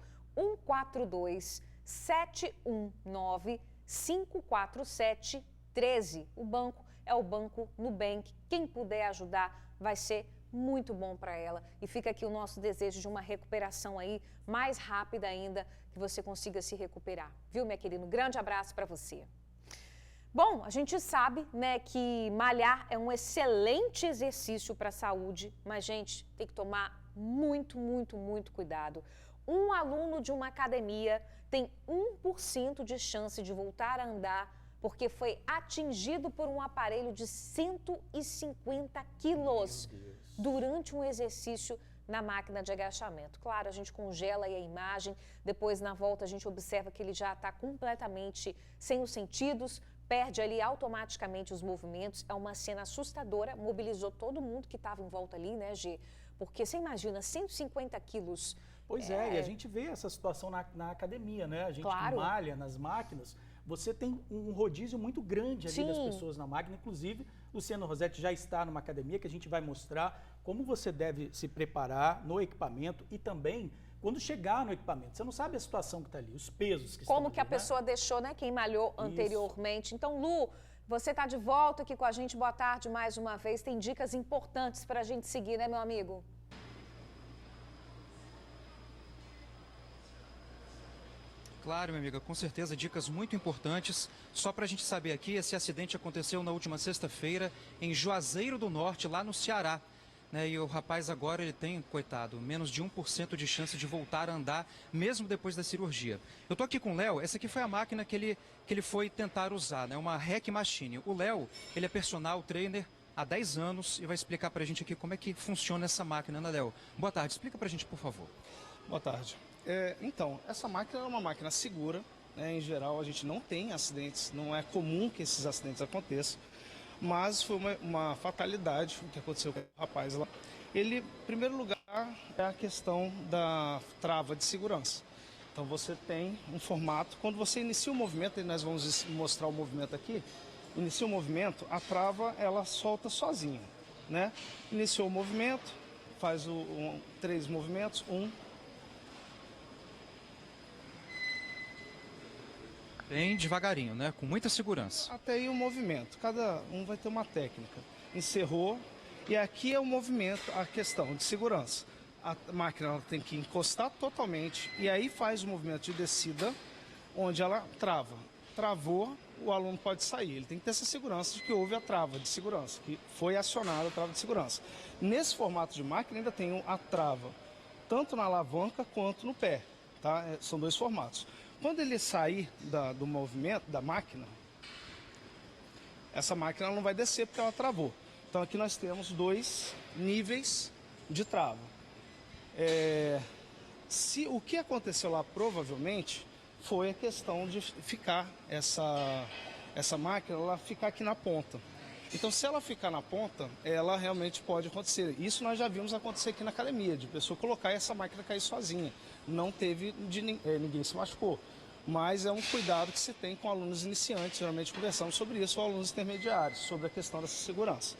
[SPEAKER 2] 142-719-547-13. O banco é o Banco Nubank. Quem puder ajudar vai ser muito bom para ela. E fica aqui o nosso desejo de uma recuperação aí mais rápida ainda, que você consiga se recuperar. Viu, minha querida? Um grande abraço para você. Bom, a gente sabe, né, que malhar é um excelente exercício para a saúde, mas, gente, tem que tomar muito cuidado. Um aluno de uma academia tem 1% de chance de voltar a andar porque foi atingido por um aparelho de 150 quilos durante um exercício na máquina de agachamento. Claro, a gente congela aí a imagem, depois na volta a gente observa que ele já está completamente sem os sentidos, perde ali automaticamente os movimentos. É uma cena assustadora, mobilizou todo mundo que estava em volta ali, né, Gê? Porque você imagina, 150 quilos.
[SPEAKER 1] Pois é, e a gente vê essa situação na academia, né? A gente
[SPEAKER 2] Claro.
[SPEAKER 1] malha nas máquinas, você tem um rodízio muito grande ali das
[SPEAKER 2] Sim.
[SPEAKER 1] pessoas na máquina. Inclusive, Luciano Rossetti já está numa academia que a gente vai mostrar como você deve se preparar no equipamento e também quando chegar no equipamento. Você não sabe a situação que está ali, os pesos que estão
[SPEAKER 2] Como que a
[SPEAKER 1] ali, né?
[SPEAKER 2] pessoa deixou, né? Quem malhou anteriormente. Então, Lu, você está de volta aqui com a gente. Boa tarde mais uma vez. Tem dicas importantes para a gente seguir, né, meu amigo?
[SPEAKER 5] Claro, minha amiga, com certeza, dicas muito importantes. Só para a gente saber aqui, esse acidente aconteceu na última sexta-feira em Juazeiro do Norte, lá no Ceará. Né? E o rapaz agora, ele tem, coitado, menos de 1% de chance de voltar a andar, mesmo depois da cirurgia. Eu tô aqui com o Léo, essa aqui foi a máquina que ele foi tentar usar, né? Uma Rec Machine. O Léo, ele é personal trainer há 10 anos e vai explicar para a gente aqui como é que funciona essa máquina, né, Léo? Boa tarde, explica para a gente, por favor.
[SPEAKER 15] Boa tarde. Então, essa máquina é uma máquina segura, né? Em geral a gente não tem acidentes, não é comum que esses acidentes aconteçam, mas foi uma fatalidade o que aconteceu com o rapaz lá. Ele, em primeiro lugar, é a questão da trava de segurança. Então você tem um formato, quando você inicia o movimento, e nós vamos mostrar o movimento aqui, inicia o movimento, a trava ela solta sozinha, né? Iniciou o movimento, faz 3 movimentos, 1,
[SPEAKER 5] Bem devagarinho, né? Com muita segurança.
[SPEAKER 15] até aí o movimento. Cada um vai ter uma técnica. Encerrou, e aqui é o movimento, a questão de segurança. A máquina ela tem que encostar totalmente, e aí faz o movimento de descida, onde ela trava. Travou, o aluno pode sair. Ele tem que ter essa segurança de que houve a trava de segurança, que foi acionada a trava de segurança. Nesse formato de máquina ainda tem a trava, tanto na alavanca quanto no pé. Tá? São 2 formatos. Quando ele sair do movimento da máquina, essa máquina não vai descer porque ela travou. Então aqui nós temos 2 níveis de trava. O que aconteceu lá provavelmente foi a questão de ficar essa máquina, ela ficar aqui na ponta. Então se ela ficar na ponta, ela realmente pode acontecer. Isso nós já vimos acontecer aqui na academia, de pessoa colocar e essa máquina cair sozinha. Não teve, ninguém se machucou. Mas é um cuidado que se tem com alunos iniciantes, geralmente conversamos sobre isso, ou alunos intermediários, sobre a questão dessa segurança.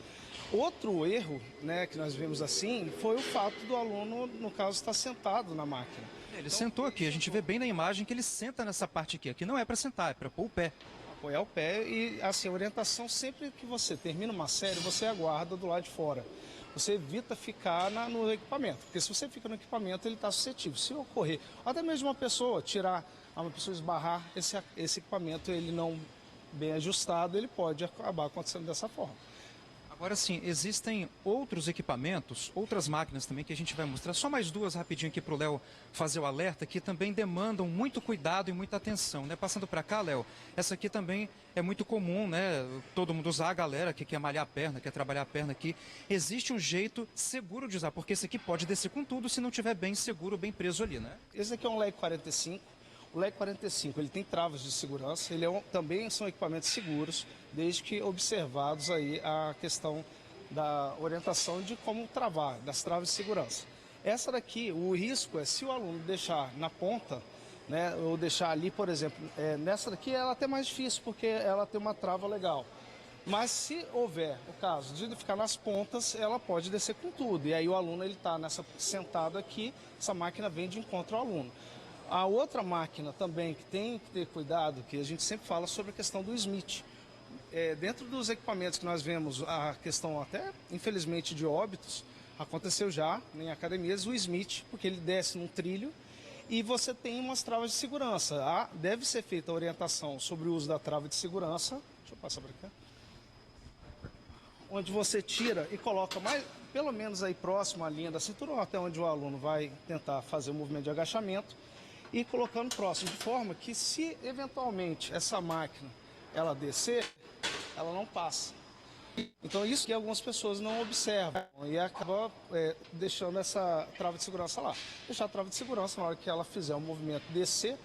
[SPEAKER 15] Outro erro, né, que nós vimos assim, foi o fato do aluno, no caso, estar sentado na máquina.
[SPEAKER 5] Ele sentou aqui, a gente vê bem na imagem que ele senta nessa parte aqui. Aqui não é para sentar, é para pôr o pé.
[SPEAKER 15] Apoiar o pé e, assim, a orientação, sempre que você termina uma série, você aguarda do lado de fora. Você evita ficar no equipamento, porque se você fica no equipamento, ele está suscetível. Se ocorrer, até mesmo uma pessoa esbarrar esse equipamento, ele não bem ajustado, ele pode acabar acontecendo dessa forma.
[SPEAKER 5] Agora sim, existem outros equipamentos, outras máquinas também que a gente vai mostrar. Só mais 2 rapidinho aqui para o Léo fazer o alerta, que também demandam muito cuidado e muita atenção, né? Passando para cá, Léo, essa aqui também é muito comum, né? Todo mundo usar, a galera que quer malhar a perna, quer trabalhar a perna aqui. Existe um jeito seguro de usar, porque esse aqui pode descer com tudo se não tiver bem seguro, bem preso ali, né?
[SPEAKER 15] Esse aqui é um Leg 45. O Leg 45 ele tem travas de segurança, também são equipamentos seguros, desde que observados aí a questão da orientação de como travar, das travas de segurança. Essa daqui, o risco é se o aluno deixar na ponta, né, ou deixar ali, por exemplo, nessa daqui ela é até mais difícil, porque ela tem uma trava legal. Mas se houver o caso de ficar nas pontas, ela pode descer com tudo. E aí o aluno está sentado aqui, essa máquina vem de encontro ao aluno. A outra máquina também que tem que ter cuidado, que a gente sempre fala sobre a questão do Smith. Dentro dos equipamentos que nós vemos, a questão até, infelizmente, de óbitos, aconteceu já em academias, o Smith, porque ele desce num trilho e você tem umas travas de segurança. Deve ser feita a orientação sobre o uso da trava de segurança. Deixa eu Passa para cá. Onde você tira e coloca mais, pelo menos aí próximo à linha da cintura, ou até onde o aluno vai tentar fazer o movimento de agachamento, e colocando próximo, de forma que se eventualmente essa máquina ela descer, ela não passa. Então isso que algumas pessoas não observam e acaba deixando essa trava de segurança lá. Deixar a trava de segurança na hora que ela fizer o movimento descer,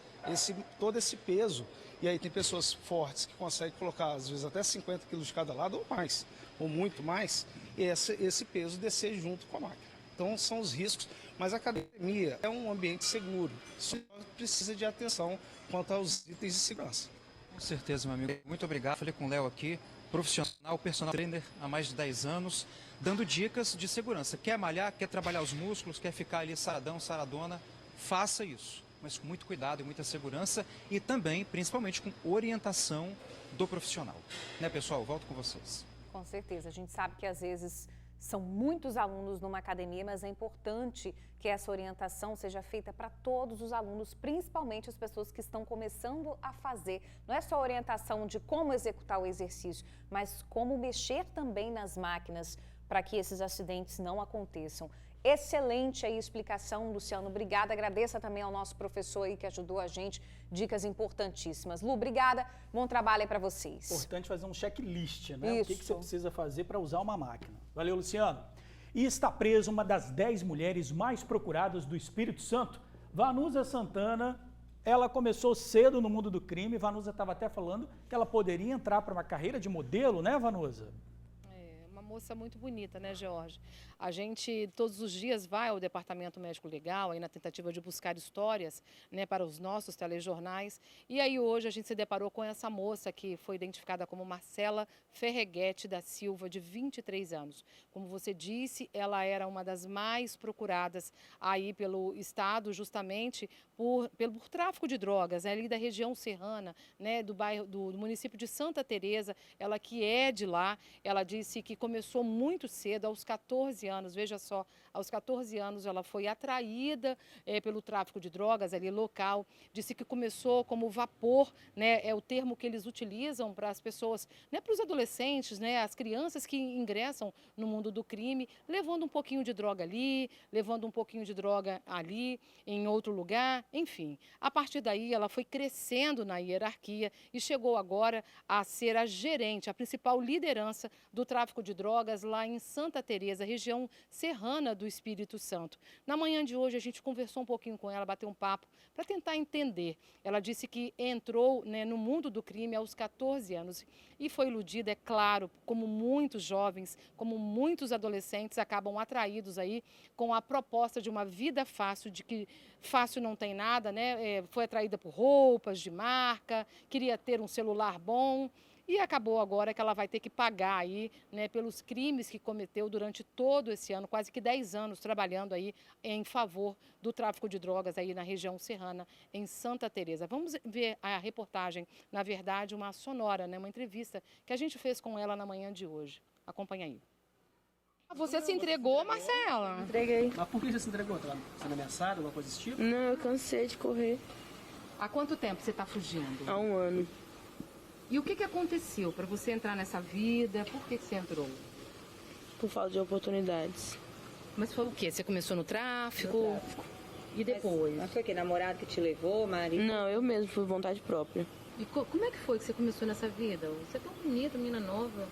[SPEAKER 15] todo esse peso, e aí tem pessoas fortes que conseguem colocar às vezes até 50 quilos de cada lado ou mais, ou muito mais, e esse peso descer junto com a máquina. Então são os riscos, mas a academia é um ambiente seguro, só precisa de atenção quanto aos itens de segurança.
[SPEAKER 5] Com certeza, meu amigo. Muito obrigado. Falei com o Léo aqui, profissional, personal trainer há mais de 10 anos, dando dicas de segurança. Quer malhar, quer trabalhar os músculos, quer ficar ali saradão, saradona, faça isso, mas com muito cuidado e muita segurança e também, principalmente, com orientação do profissional. Né, pessoal? Volto com vocês.
[SPEAKER 2] Com certeza. A gente sabe que às vezes são muitos alunos numa academia, mas é importante que essa orientação seja feita para todos os alunos, principalmente as pessoas que estão começando a fazer. Não é só orientação de como executar o exercício, mas como mexer também nas máquinas para que esses acidentes não aconteçam. Excelente aí a explicação, Luciano. Obrigada. Agradeça também ao nosso professor aí que ajudou a gente. Dicas importantíssimas. Lu, obrigada. Bom trabalho aí para vocês.
[SPEAKER 1] Importante fazer um checklist, né?
[SPEAKER 2] Isso.
[SPEAKER 1] O que você precisa fazer para usar uma máquina. Valeu, Luciano. E está presa uma das 10 mulheres mais procuradas do Espírito Santo. Vanusa Santana, ela começou cedo no mundo do crime. Vanusa estava até falando que ela poderia entrar para uma carreira de modelo, né, Vanusa?
[SPEAKER 3] Moça muito bonita, né, George? A gente todos os dias vai ao Departamento Médico Legal aí na tentativa de buscar histórias, né, para os nossos telejornais. E aí hoje a gente se deparou com essa moça que foi identificada como Marcela Ferreguete da Silva, de 23 anos. Como você disse, ela era uma das mais procuradas aí pelo estado, justamente por tráfico de drogas, ali da região serrana, né, do bairro do município de Santa Teresa. Ela que é de lá, ela disse que começou muito cedo, aos 14 anos, veja só, aos 14 anos ela foi atraída pelo tráfico de drogas ali local, disse que começou como vapor, né, é o termo que eles utilizam para as pessoas, né, para os adolescentes, né, as crianças que ingressam no mundo do crime, levando um pouquinho de droga ali, levando um pouquinho de droga ali, em outro lugar, enfim. A partir daí ela foi crescendo na hierarquia e chegou agora a ser a gerente, a principal liderança do tráfico de drogas lá em Santa Teresa, região serrana do Espírito Santo. Na manhã de hoje a gente conversou um pouquinho com ela, bateu um papo para tentar entender. Ela disse que entrou, né, no mundo do crime aos 14 anos e foi iludida, é claro, como muitos jovens, como muitos adolescentes acabam atraídos aí com a proposta de uma vida fácil, de que fácil não tem nada, né? Foi atraída por roupas de marca, queria ter um celular bom. E acabou agora que ela vai ter que pagar aí, né, pelos crimes que cometeu durante todo esse ano, quase que 10 anos trabalhando aí em favor do tráfico de drogas aí na região serrana, em Santa Teresa. Vamos ver a reportagem, na verdade, uma sonora, né, uma entrevista que a gente fez com ela na manhã de hoje. Acompanha aí. Você se entregou, Marcela?
[SPEAKER 16] Entreguei.
[SPEAKER 17] Mas por que você se entregou? Tá sendo ameaçada, alguma coisa desse tipo?
[SPEAKER 16] Não, eu cansei de correr.
[SPEAKER 3] Há quanto tempo você está fugindo?
[SPEAKER 16] Há 1 ano.
[SPEAKER 3] E o que aconteceu para você entrar nessa vida? Por que você entrou?
[SPEAKER 16] Por falta de oportunidades.
[SPEAKER 3] Mas foi o quê? Você começou no tráfico? E depois?
[SPEAKER 18] Mas foi que namorado que te levou, marido?
[SPEAKER 16] Não, eu mesmo, por vontade própria.
[SPEAKER 3] E como é que foi que você começou nessa vida? Você é tão bonita, menina nova.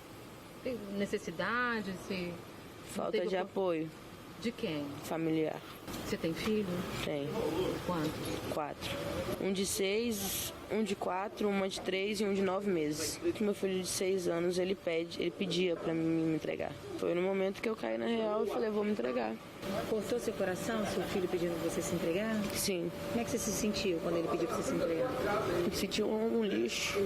[SPEAKER 3] Tem necessidade? Você
[SPEAKER 16] Falta de apoio.
[SPEAKER 3] De quem?
[SPEAKER 16] Familiar.
[SPEAKER 3] Você tem filho?
[SPEAKER 16] Tenho.
[SPEAKER 3] Quantos?
[SPEAKER 16] 4. Um de 6, um de 4, uma de 3 e um de 9 meses. Meu filho de 6 anos, ele pedia pra mim me entregar. Foi no momento que eu caí na real e falei, vou me entregar.
[SPEAKER 18] Cortou seu coração, seu filho pedindo pra você se entregar?
[SPEAKER 16] Sim.
[SPEAKER 18] Como é que você se sentiu quando ele pediu pra você se entregar?
[SPEAKER 16] Me senti um lixo.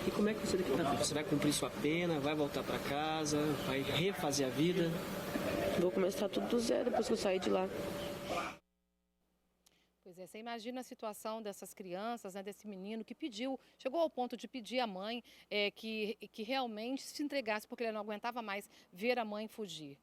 [SPEAKER 17] E como é que você daqui pra frente? Você vai cumprir sua pena, vai voltar pra casa, vai refazer a vida?
[SPEAKER 16] Vou começar tudo do zero depois que eu sair de lá.
[SPEAKER 3] Pois é, você imagina a situação dessas crianças, né, desse menino que chegou ao ponto de pedir à mãe que realmente se entregasse, porque ele não aguentava mais ver a mãe fugir.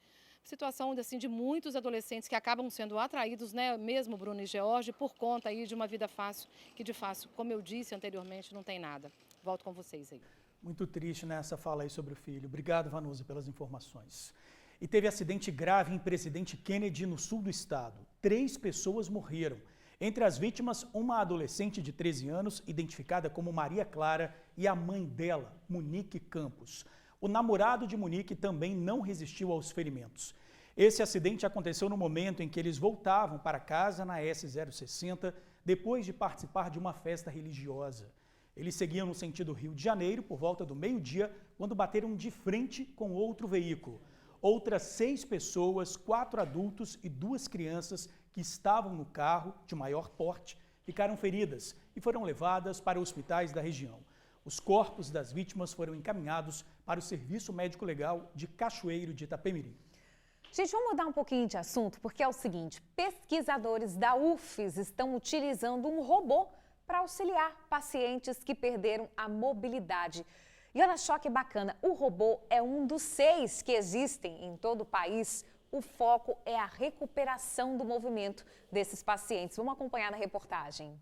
[SPEAKER 3] Situação assim, de muitos adolescentes que acabam sendo atraídos, né, mesmo Bruno e George, por conta aí de uma vida fácil, que de fácil, como eu disse anteriormente, não tem nada. Volto com vocês aí.
[SPEAKER 1] Muito triste, né, essa fala aí sobre o filho. Obrigado, Vanusa, pelas informações. E teve acidente grave em Presidente Kennedy, no sul do estado. 3 pessoas morreram. Entre as vítimas, uma adolescente de 13 anos, identificada como Maria Clara, e a mãe dela, Monique Campos. O namorado de Monique também não resistiu aos ferimentos. Esse acidente aconteceu no momento em que eles voltavam para casa na S060, depois de participar de uma festa religiosa. Eles seguiam no sentido Rio de Janeiro por volta do meio-dia, quando bateram de frente com outro veículo. Outras 6 pessoas, 4 adultos e 2 crianças que estavam no carro, de maior porte, ficaram feridas e foram levadas para hospitais da região. Os corpos das vítimas foram encaminhados para o Serviço Médico Legal de Cachoeiro de Itapemirim.
[SPEAKER 2] Gente, vamos mudar um pouquinho de assunto, porque é o seguinte, pesquisadores da UFES estão utilizando um robô para auxiliar pacientes que perderam a mobilidade. E olha só que bacana, o robô é um dos 6 que existem em todo o país. O foco é a recuperação do movimento desses pacientes. Vamos acompanhar na reportagem.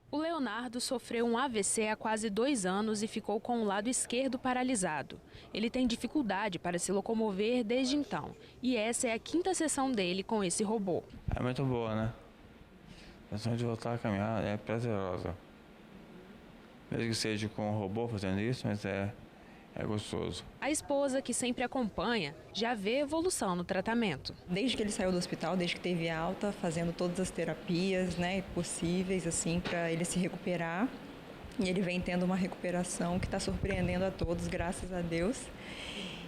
[SPEAKER 19] O Leonardo sofreu um AVC há quase 2 anos e ficou com o lado esquerdo paralisado. Ele tem dificuldade para se locomover desde então. E essa é a 5ª sessão dele com esse robô.
[SPEAKER 20] É muito boa, né? A sensação de voltar a caminhar é prazerosa. Mesmo que seja com um robô fazendo isso, mas é gostoso.
[SPEAKER 19] A esposa, que sempre acompanha, já vê evolução no tratamento.
[SPEAKER 21] Desde que ele saiu do hospital, desde que teve alta, fazendo todas as terapias, né, possíveis assim para ele se recuperar. E ele vem tendo uma recuperação que está surpreendendo a todos, graças a Deus.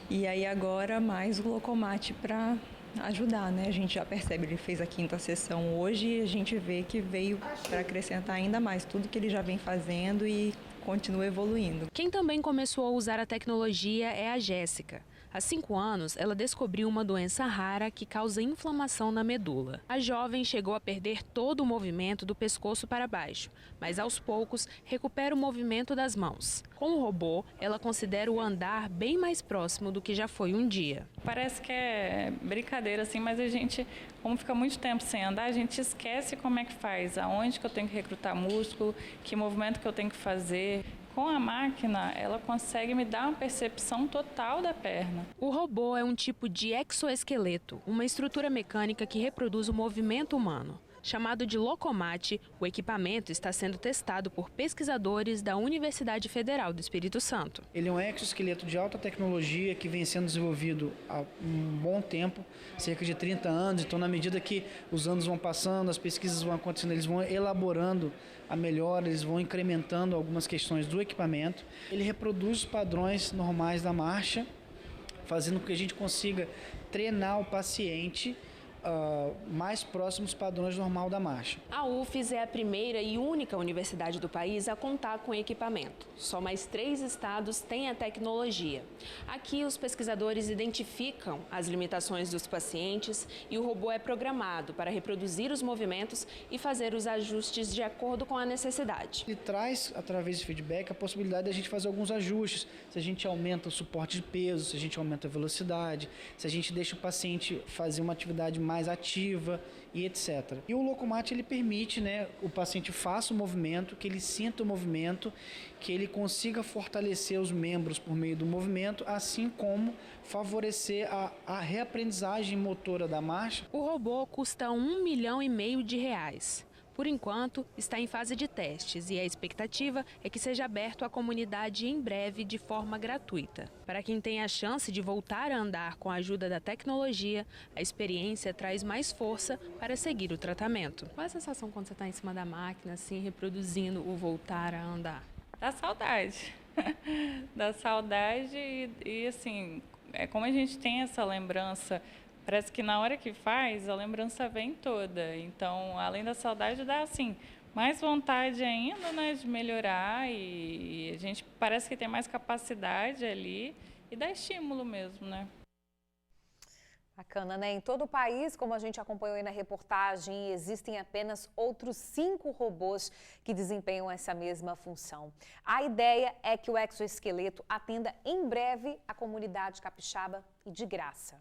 [SPEAKER 21] E aí agora mais o Locomate para ajudar, né? A gente já percebe, ele fez a 5ª sessão hoje e a gente vê que veio para acrescentar ainda mais tudo que ele já vem fazendo e continua evoluindo.
[SPEAKER 19] Quem também começou a usar a tecnologia é a Jéssica. Há 5 anos, ela descobriu uma doença rara que causa inflamação na medula. A jovem chegou a perder todo o movimento do pescoço para baixo, mas aos poucos recupera o movimento das mãos. Com o robô, ela considera o andar bem mais próximo do que já foi um dia.
[SPEAKER 22] Parece que é brincadeira assim, mas a gente, como fica muito tempo sem andar, a gente esquece como é que faz, aonde que eu tenho que recrutar músculo, que movimento que eu tenho que fazer. Com a máquina, ela consegue me dar uma percepção total da perna.
[SPEAKER 19] O robô é um tipo de exoesqueleto, uma estrutura mecânica que reproduz o movimento humano. Chamado de Locomate, o equipamento está sendo testado por pesquisadores da Universidade Federal do Espírito Santo.
[SPEAKER 23] Ele é um exoesqueleto de alta tecnologia que vem sendo desenvolvido há um bom tempo, cerca de 30 anos. Então, na medida que os anos vão passando, as pesquisas vão acontecendo, eles vão elaborando a melhora, eles vão incrementando algumas questões do equipamento. Ele reproduz os padrões normais da marcha, fazendo com que a gente consiga treinar o paciente mais próximos padrões normal da marcha.
[SPEAKER 19] A UFES é a primeira e única universidade do país a contar com equipamento. Só mais 3 estados têm a tecnologia. Aqui, os pesquisadores identificam as limitações dos pacientes e o robô é programado para reproduzir os movimentos e fazer os ajustes de acordo com a necessidade.
[SPEAKER 23] Ele traz, através do feedback, a possibilidade de a gente fazer alguns ajustes. Se a gente aumenta o suporte de peso, se a gente aumenta a velocidade, se a gente deixa o paciente fazer uma atividade mais ativa e etc. E o Locomate, ele permite, né, o paciente faça o movimento, que ele sinta o movimento, que ele consiga fortalecer os membros por meio do movimento, assim como favorecer a reaprendizagem motora da marcha.
[SPEAKER 19] O robô custa R$1,5 milhão de reais. Por enquanto, está em fase de testes e a expectativa é que seja aberto à comunidade em breve de forma gratuita. Para quem tem a chance de voltar a andar com a ajuda da tecnologia, a experiência traz mais força para seguir o tratamento. Qual é a sensação quando você está em cima da máquina, assim, reproduzindo o voltar a andar?
[SPEAKER 22] Dá saudade. Dá saudade e assim, como a gente tem essa lembrança, parece que na hora que faz, a lembrança vem toda. Então, além da saudade, dá, assim, mais vontade ainda, né, de melhorar. E a gente parece que tem mais capacidade ali e dá estímulo mesmo, né?
[SPEAKER 2] Bacana, né? Em todo o país, como a gente acompanhou aí na reportagem, existem apenas outros 5 robôs que desempenham essa mesma função. A ideia é que o exoesqueleto atenda em breve a comunidade capixaba e de graça.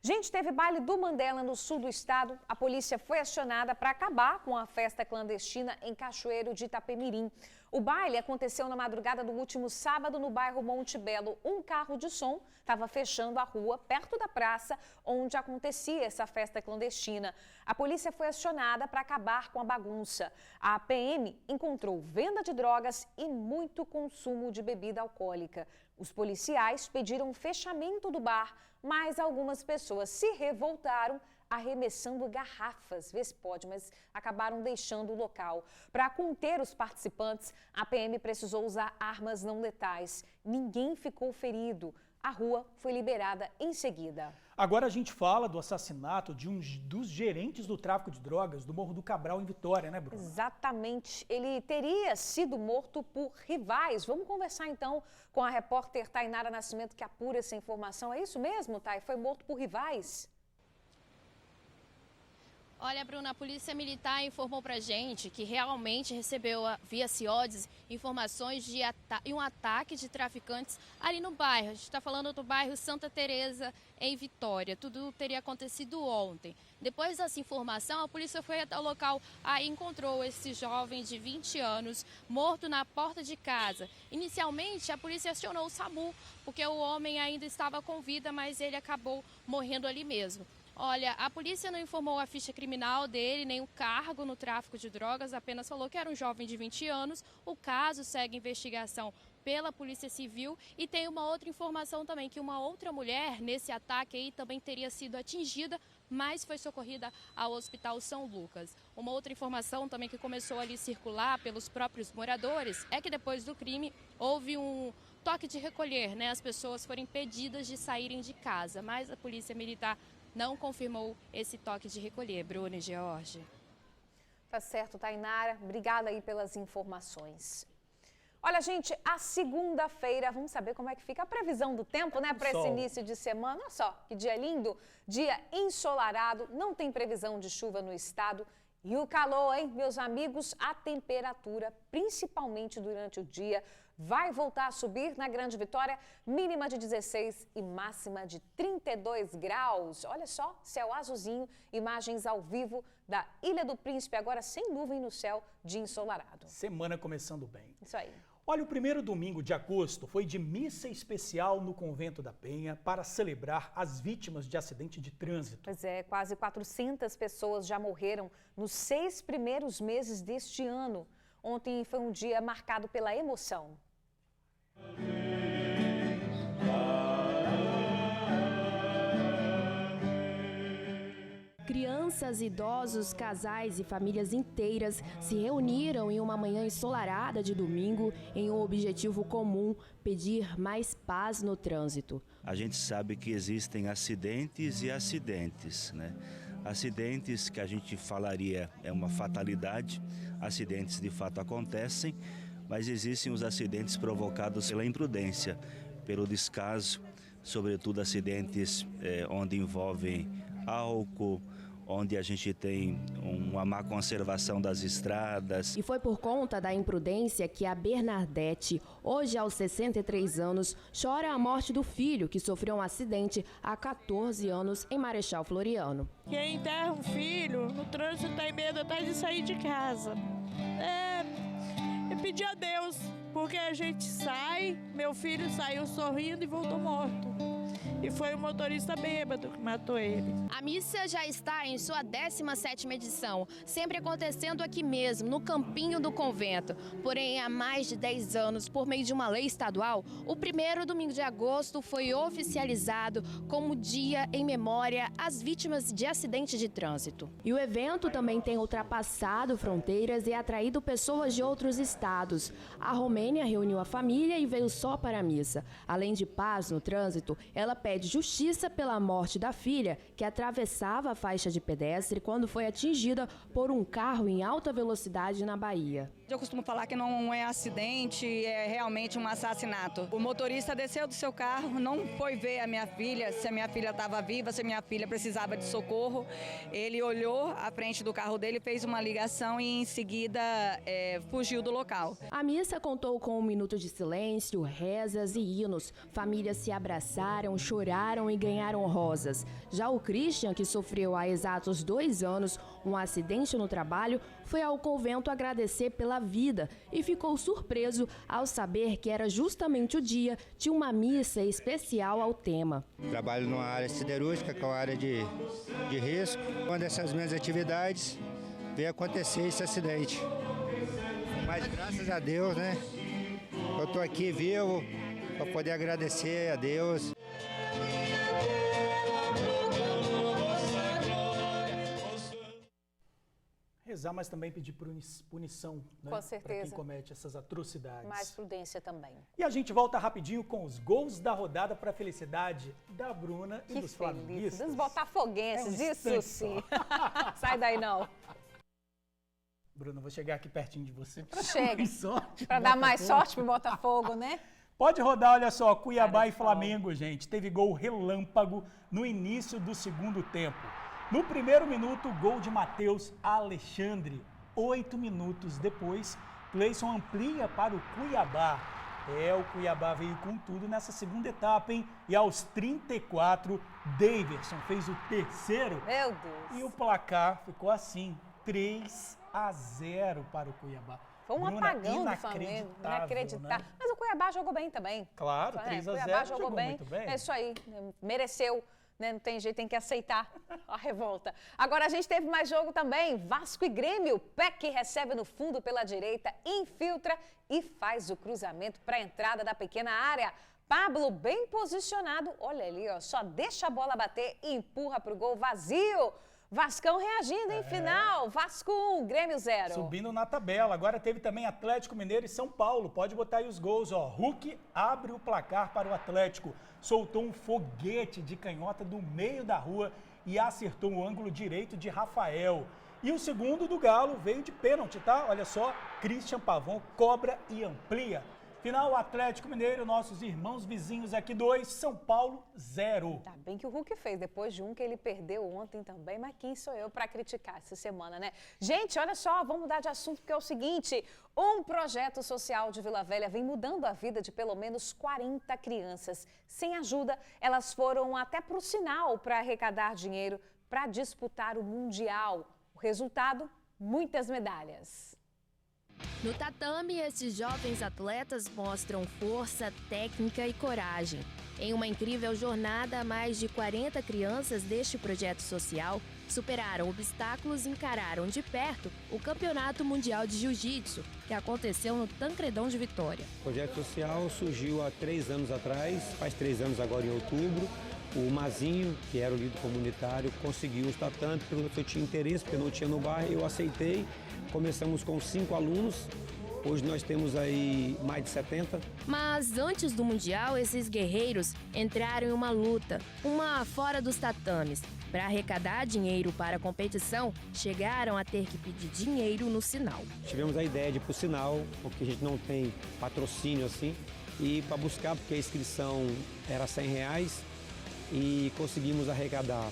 [SPEAKER 2] Gente, teve baile do Mandela no sul do estado. A polícia foi acionada para acabar com a festa clandestina em Cachoeiro de Itapemirim. O baile aconteceu na madrugada do último sábado no bairro Monte Belo. Um carro de som estava fechando a rua perto da praça onde acontecia essa festa clandestina. A polícia foi acionada para acabar com a bagunça. A PM encontrou venda de drogas e muito consumo de bebida alcoólica. Os policiais pediram o fechamento do bar, mas algumas pessoas se revoltaram arremessando garrafas, vê se pode, mas acabaram deixando o local. Para conter os participantes, a PM precisou usar armas não letais. Ninguém ficou ferido. A rua foi liberada em seguida.
[SPEAKER 1] Agora a gente fala do assassinato de um dos gerentes do tráfico de drogas do Morro do Cabral, em Vitória, né, Bruna?
[SPEAKER 2] Exatamente. Ele teria sido morto por rivais. Vamos conversar então com a repórter Tainara Nascimento, que apura essa informação. É isso mesmo, Thay? Foi morto por rivais?
[SPEAKER 6] Olha, Bruna, a Polícia Militar informou pra gente que realmente recebeu via CIODES informações de um ataque de traficantes ali no bairro. A gente está falando do bairro Santa Teresa, em Vitória. Tudo teria acontecido ontem. Depois dessa informação, a polícia foi até o local, aí encontrou esse jovem de 20 anos morto na porta de casa. Inicialmente, a polícia acionou o SAMU, porque o homem ainda estava com vida, mas ele acabou morrendo ali mesmo. Olha, a polícia não informou a ficha criminal dele, nem o cargo no tráfico de drogas, apenas falou que era um jovem de 20 anos. O caso segue investigação pela Polícia Civil e tem uma outra informação também, que uma outra mulher nesse ataque aí também teria sido atingida, mas foi socorrida ao Hospital São Lucas. Uma outra informação também que começou ali a circular pelos próprios moradores é que depois do crime houve um toque de recolher, né? As pessoas foram impedidas de saírem de casa, mas a Polícia Militar não confirmou esse toque de recolher. Bruna e George.
[SPEAKER 2] Tá certo, Tainara. Obrigada aí pelas informações. Olha, gente, a segunda-feira, vamos saber como é que fica a previsão do tempo, né, para esse início de semana. Olha só, que dia lindo, dia ensolarado, não tem previsão de chuva no estado. E o calor, hein, meus amigos, a temperatura, principalmente durante o dia, vai voltar a subir na Grande Vitória, mínima de 16 e máxima de 32 graus. Olha só, céu azulzinho, imagens ao vivo da Ilha do Príncipe, agora sem nuvem no céu, de ensolarado.
[SPEAKER 1] Semana começando bem.
[SPEAKER 2] Isso aí.
[SPEAKER 1] Olha, o primeiro domingo de agosto foi de missa especial no Convento da Penha para celebrar as vítimas de acidente de trânsito.
[SPEAKER 2] Pois é, quase 400 pessoas já morreram nos 6 primeiros meses deste ano. Ontem foi um dia marcado pela emoção.
[SPEAKER 8] Crianças, idosos, casais e famílias inteiras se reuniram em uma manhã ensolarada de domingo em um objetivo comum: pedir mais paz no trânsito.
[SPEAKER 7] A gente sabe que existem acidentes e acidentes, né? Acidentes que a gente falaria é uma fatalidade, acidentes de fato acontecem, mas existem os acidentes provocados pela imprudência, pelo descaso, sobretudo acidentes onde envolvem álcool, onde a gente tem uma má conservação das estradas.
[SPEAKER 8] E foi por conta da imprudência que a Bernadette, hoje aos 63 anos, chora a morte do filho que sofreu um acidente há 14 anos em Marechal Floriano.
[SPEAKER 9] Quem enterra um filho no trânsito tem medo até de sair de casa. É pedir a Deus, porque a gente sai, meu filho saiu sorrindo e voltou morto. E foi o motorista bêbado que matou ele.
[SPEAKER 6] A missa já está em sua 17ª edição, sempre acontecendo aqui mesmo, no campinho do convento. Porém, há mais de 10 anos, por meio de uma lei estadual, o primeiro domingo de agosto foi oficializado como dia em memória às vítimas de acidentes de trânsito.
[SPEAKER 8] E o evento também tem ultrapassado fronteiras e atraído pessoas de outros estados. A Romênia reuniu a família e veio só para a missa. Além de paz no trânsito, ela pede justiça pela morte da filha, que atravessava a faixa de pedestre quando foi atingida por um carro em alta velocidade na Bahia.
[SPEAKER 11] Eu costumo falar que não é acidente, é realmente um assassinato. O motorista desceu do seu carro, não foi ver a minha filha, se a minha filha estava viva, se a minha filha precisava de socorro. Ele olhou à frente do carro dele, fez uma ligação e em seguida fugiu do local.
[SPEAKER 8] A missa contou com 1 minuto de silêncio, rezas e hinos. Famílias se abraçaram, choraram comemoraram e ganharam rosas. Já o Christian, que sofreu há exatos 2 anos um acidente no trabalho, foi ao convento agradecer pela vida e ficou surpreso ao saber que era justamente o dia de uma missa especial ao tema.
[SPEAKER 4] Trabalho numa área siderúrgica, que é uma área de risco. Uma dessas minhas atividades veio acontecer esse acidente. Mas graças a Deus, né? Eu estou aqui vivo para poder agradecer a Deus.
[SPEAKER 1] Rezar, mas também pedir punição, né?
[SPEAKER 2] Com certeza.
[SPEAKER 1] Para quem comete essas atrocidades.
[SPEAKER 2] Mais prudência também.
[SPEAKER 1] E a gente volta rapidinho com os gols da rodada para a felicidade da Bruna e dos flamenguistas.
[SPEAKER 2] Dos botafoguenses, isso sim. Sai daí não.
[SPEAKER 1] Bruna, vou chegar aqui pertinho de você para
[SPEAKER 2] Chega.
[SPEAKER 1] dar sorte.
[SPEAKER 2] Para dar mais sorte pro Botafogo, né?
[SPEAKER 1] Pode rodar, olha só, Cuiabá e Flamengo, gente. Teve gol relâmpago no início do segundo tempo. No primeiro minuto, gol de Matheus Alexandre. 8 minutos depois, Cleison amplia para o Cuiabá. O Cuiabá veio com tudo nessa segunda etapa, hein? E aos 34, Daverson fez o terceiro.
[SPEAKER 2] Meu Deus.
[SPEAKER 1] E o placar ficou assim, 3-0 para o Cuiabá.
[SPEAKER 2] Foi um
[SPEAKER 1] Bruna,
[SPEAKER 2] apagão do Flamengo, inacreditável.
[SPEAKER 1] Né?
[SPEAKER 2] Mas o Cuiabá jogou bem também.
[SPEAKER 1] Claro, 3-0
[SPEAKER 2] O Cuiabá
[SPEAKER 1] jogou muito bem.
[SPEAKER 2] É isso aí, mereceu. Né? Não tem jeito, tem que aceitar a revolta. Agora a gente teve mais jogo também. Vasco e Grêmio. Peck recebe no fundo pela direita, infiltra e faz o cruzamento para a entrada da pequena área. Pablo bem posicionado, olha ali, ó, só deixa a bola bater e empurra para o gol vazio. Vascão reagindo em final. Vasco 1, Grêmio 0.
[SPEAKER 1] Subindo na tabela. Agora teve também Atlético Mineiro e São Paulo. Pode botar aí os gols, ó. Hulk abre o placar para o Atlético. Soltou um foguete de canhota do meio da rua e acertou o ângulo direito de Rafael. E o segundo do Galo veio de pênalti, tá? Olha só, Christian Pavão cobra e amplia. Final, Atlético Mineiro, nossos irmãos vizinhos aqui 2, São Paulo 0.
[SPEAKER 2] Tá bem que o Hulk fez, depois de um que ele perdeu ontem também, mas quem sou eu para criticar essa semana, né? Gente, olha só, vamos mudar de assunto, porque é o seguinte, um projeto social de Vila Velha vem mudando a vida de pelo menos 40 crianças. Sem ajuda, elas foram até para o Sinal para arrecadar dinheiro para disputar o Mundial. O resultado, muitas medalhas.
[SPEAKER 10] No tatame, esses jovens atletas mostram força, técnica e coragem. Em uma incrível jornada, mais de 40 crianças deste projeto social superaram obstáculos e encararam de perto o Campeonato Mundial de Jiu-Jitsu, que aconteceu no Tancredão de Vitória.
[SPEAKER 12] O projeto social surgiu há 3 anos atrás, faz 3 anos agora em outubro. O Mazinho, que era o líder comunitário, conseguiu os tatames, perguntou se eu tinha interesse, porque não tinha no bairro, eu aceitei. Começamos com 5 alunos, hoje nós temos aí mais de 70.
[SPEAKER 10] Mas antes do Mundial, esses guerreiros entraram em uma luta, uma fora dos tatames. Para arrecadar dinheiro para a competição, chegaram a ter que pedir dinheiro no Sinal.
[SPEAKER 12] Tivemos a ideia de ir para o Sinal, porque a gente não tem patrocínio assim, e para buscar, porque a inscrição era R$100, e conseguimos arrecadar,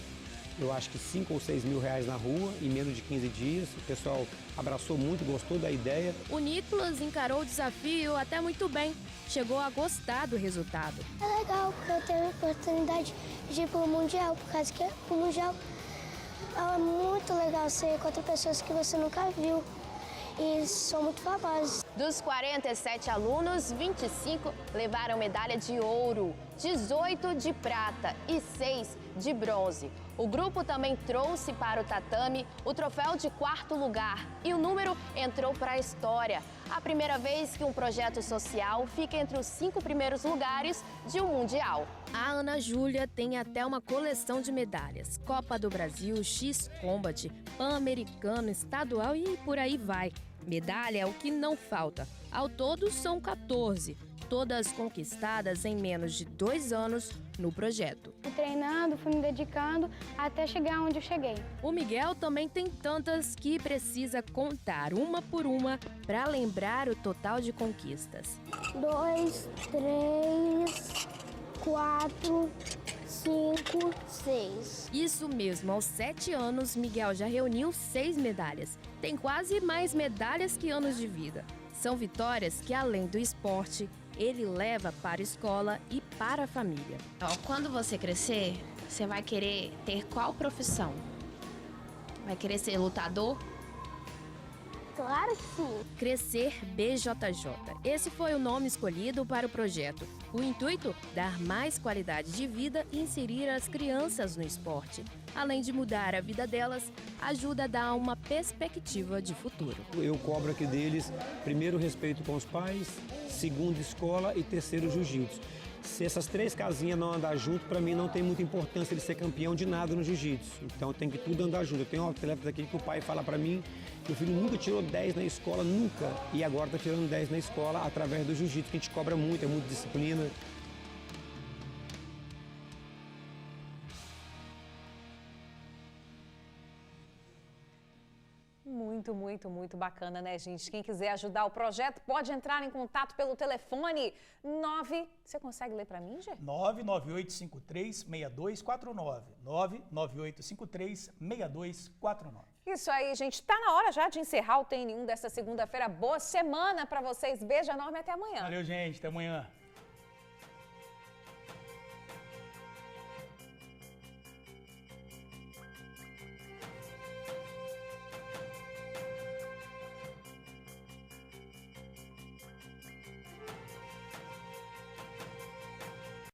[SPEAKER 12] eu acho que 5 ou 6 mil reais na rua em menos de 15 dias. O pessoal abraçou muito, gostou da ideia.
[SPEAKER 10] O Nicolas encarou o desafio até muito bem. Chegou a gostar do resultado.
[SPEAKER 24] É legal, porque eu tenho a oportunidade de ir para o Mundial, por causa que o Mundial é muito legal. Você encontra pessoas que você nunca viu e são muito famosas.
[SPEAKER 10] Dos 47 alunos, 25 levaram medalha de ouro, 18 de prata e 6 de bronze. O grupo também trouxe para o tatame o troféu de 4º lugar e o número entrou para a história. A primeira vez que um projeto social fica entre os 5 primeiros lugares de um mundial. A Ana Júlia tem até uma coleção de medalhas. Copa do Brasil, X-Combat, Pan-Americano, Estadual e por aí vai. Medalha é o que não falta. Ao todo são 14. Todas conquistadas em menos de 2 anos no projeto.
[SPEAKER 25] Fui treinando, fui me dedicando até chegar onde eu cheguei.
[SPEAKER 10] O Miguel também tem tantas que precisa contar uma por uma para lembrar o total de conquistas.
[SPEAKER 24] 2, 3, 4, 5, 6.
[SPEAKER 10] Isso mesmo, aos 7 anos, Miguel já reuniu 6 medalhas. Tem quase mais medalhas que anos de vida. São vitórias que, além do esporte,
[SPEAKER 8] ele leva para a escola e para a família.
[SPEAKER 10] Quando você crescer, você vai querer ter qual profissão? Vai querer ser lutador?
[SPEAKER 24] Claro que sim.
[SPEAKER 8] Crescer BJJ. Esse foi o nome escolhido para o projeto. O intuito? Dar mais qualidade de vida e inserir as crianças no esporte. Além de mudar a vida delas, ajuda a dar uma perspectiva de futuro.
[SPEAKER 12] Eu cobro aqui deles, primeiro, respeito com os pais, segundo, escola e terceiro, jiu-jitsu. Se essas 3 casinhas não andar junto, para mim não tem muita importância ele ser campeão de nada no jiu-jitsu. Então tem que tudo andar junto. Eu tenho atletas aqui que o pai fala para mim que o filho nunca tirou 10 na escola, nunca. E agora está tirando 10 na escola através do jiu-jitsu, que a gente cobra muito, é muita disciplina.
[SPEAKER 2] Muito bacana, né, gente? Quem quiser ajudar o projeto pode entrar em contato pelo telefone 9... Você consegue ler para mim, Gê?
[SPEAKER 1] 99853-6249. 99853-6249.
[SPEAKER 2] Isso aí, gente. Tá na hora já de encerrar o TN1 desta segunda-feira. Boa semana para vocês. Beijo enorme, até amanhã.
[SPEAKER 1] Valeu, gente. Até amanhã.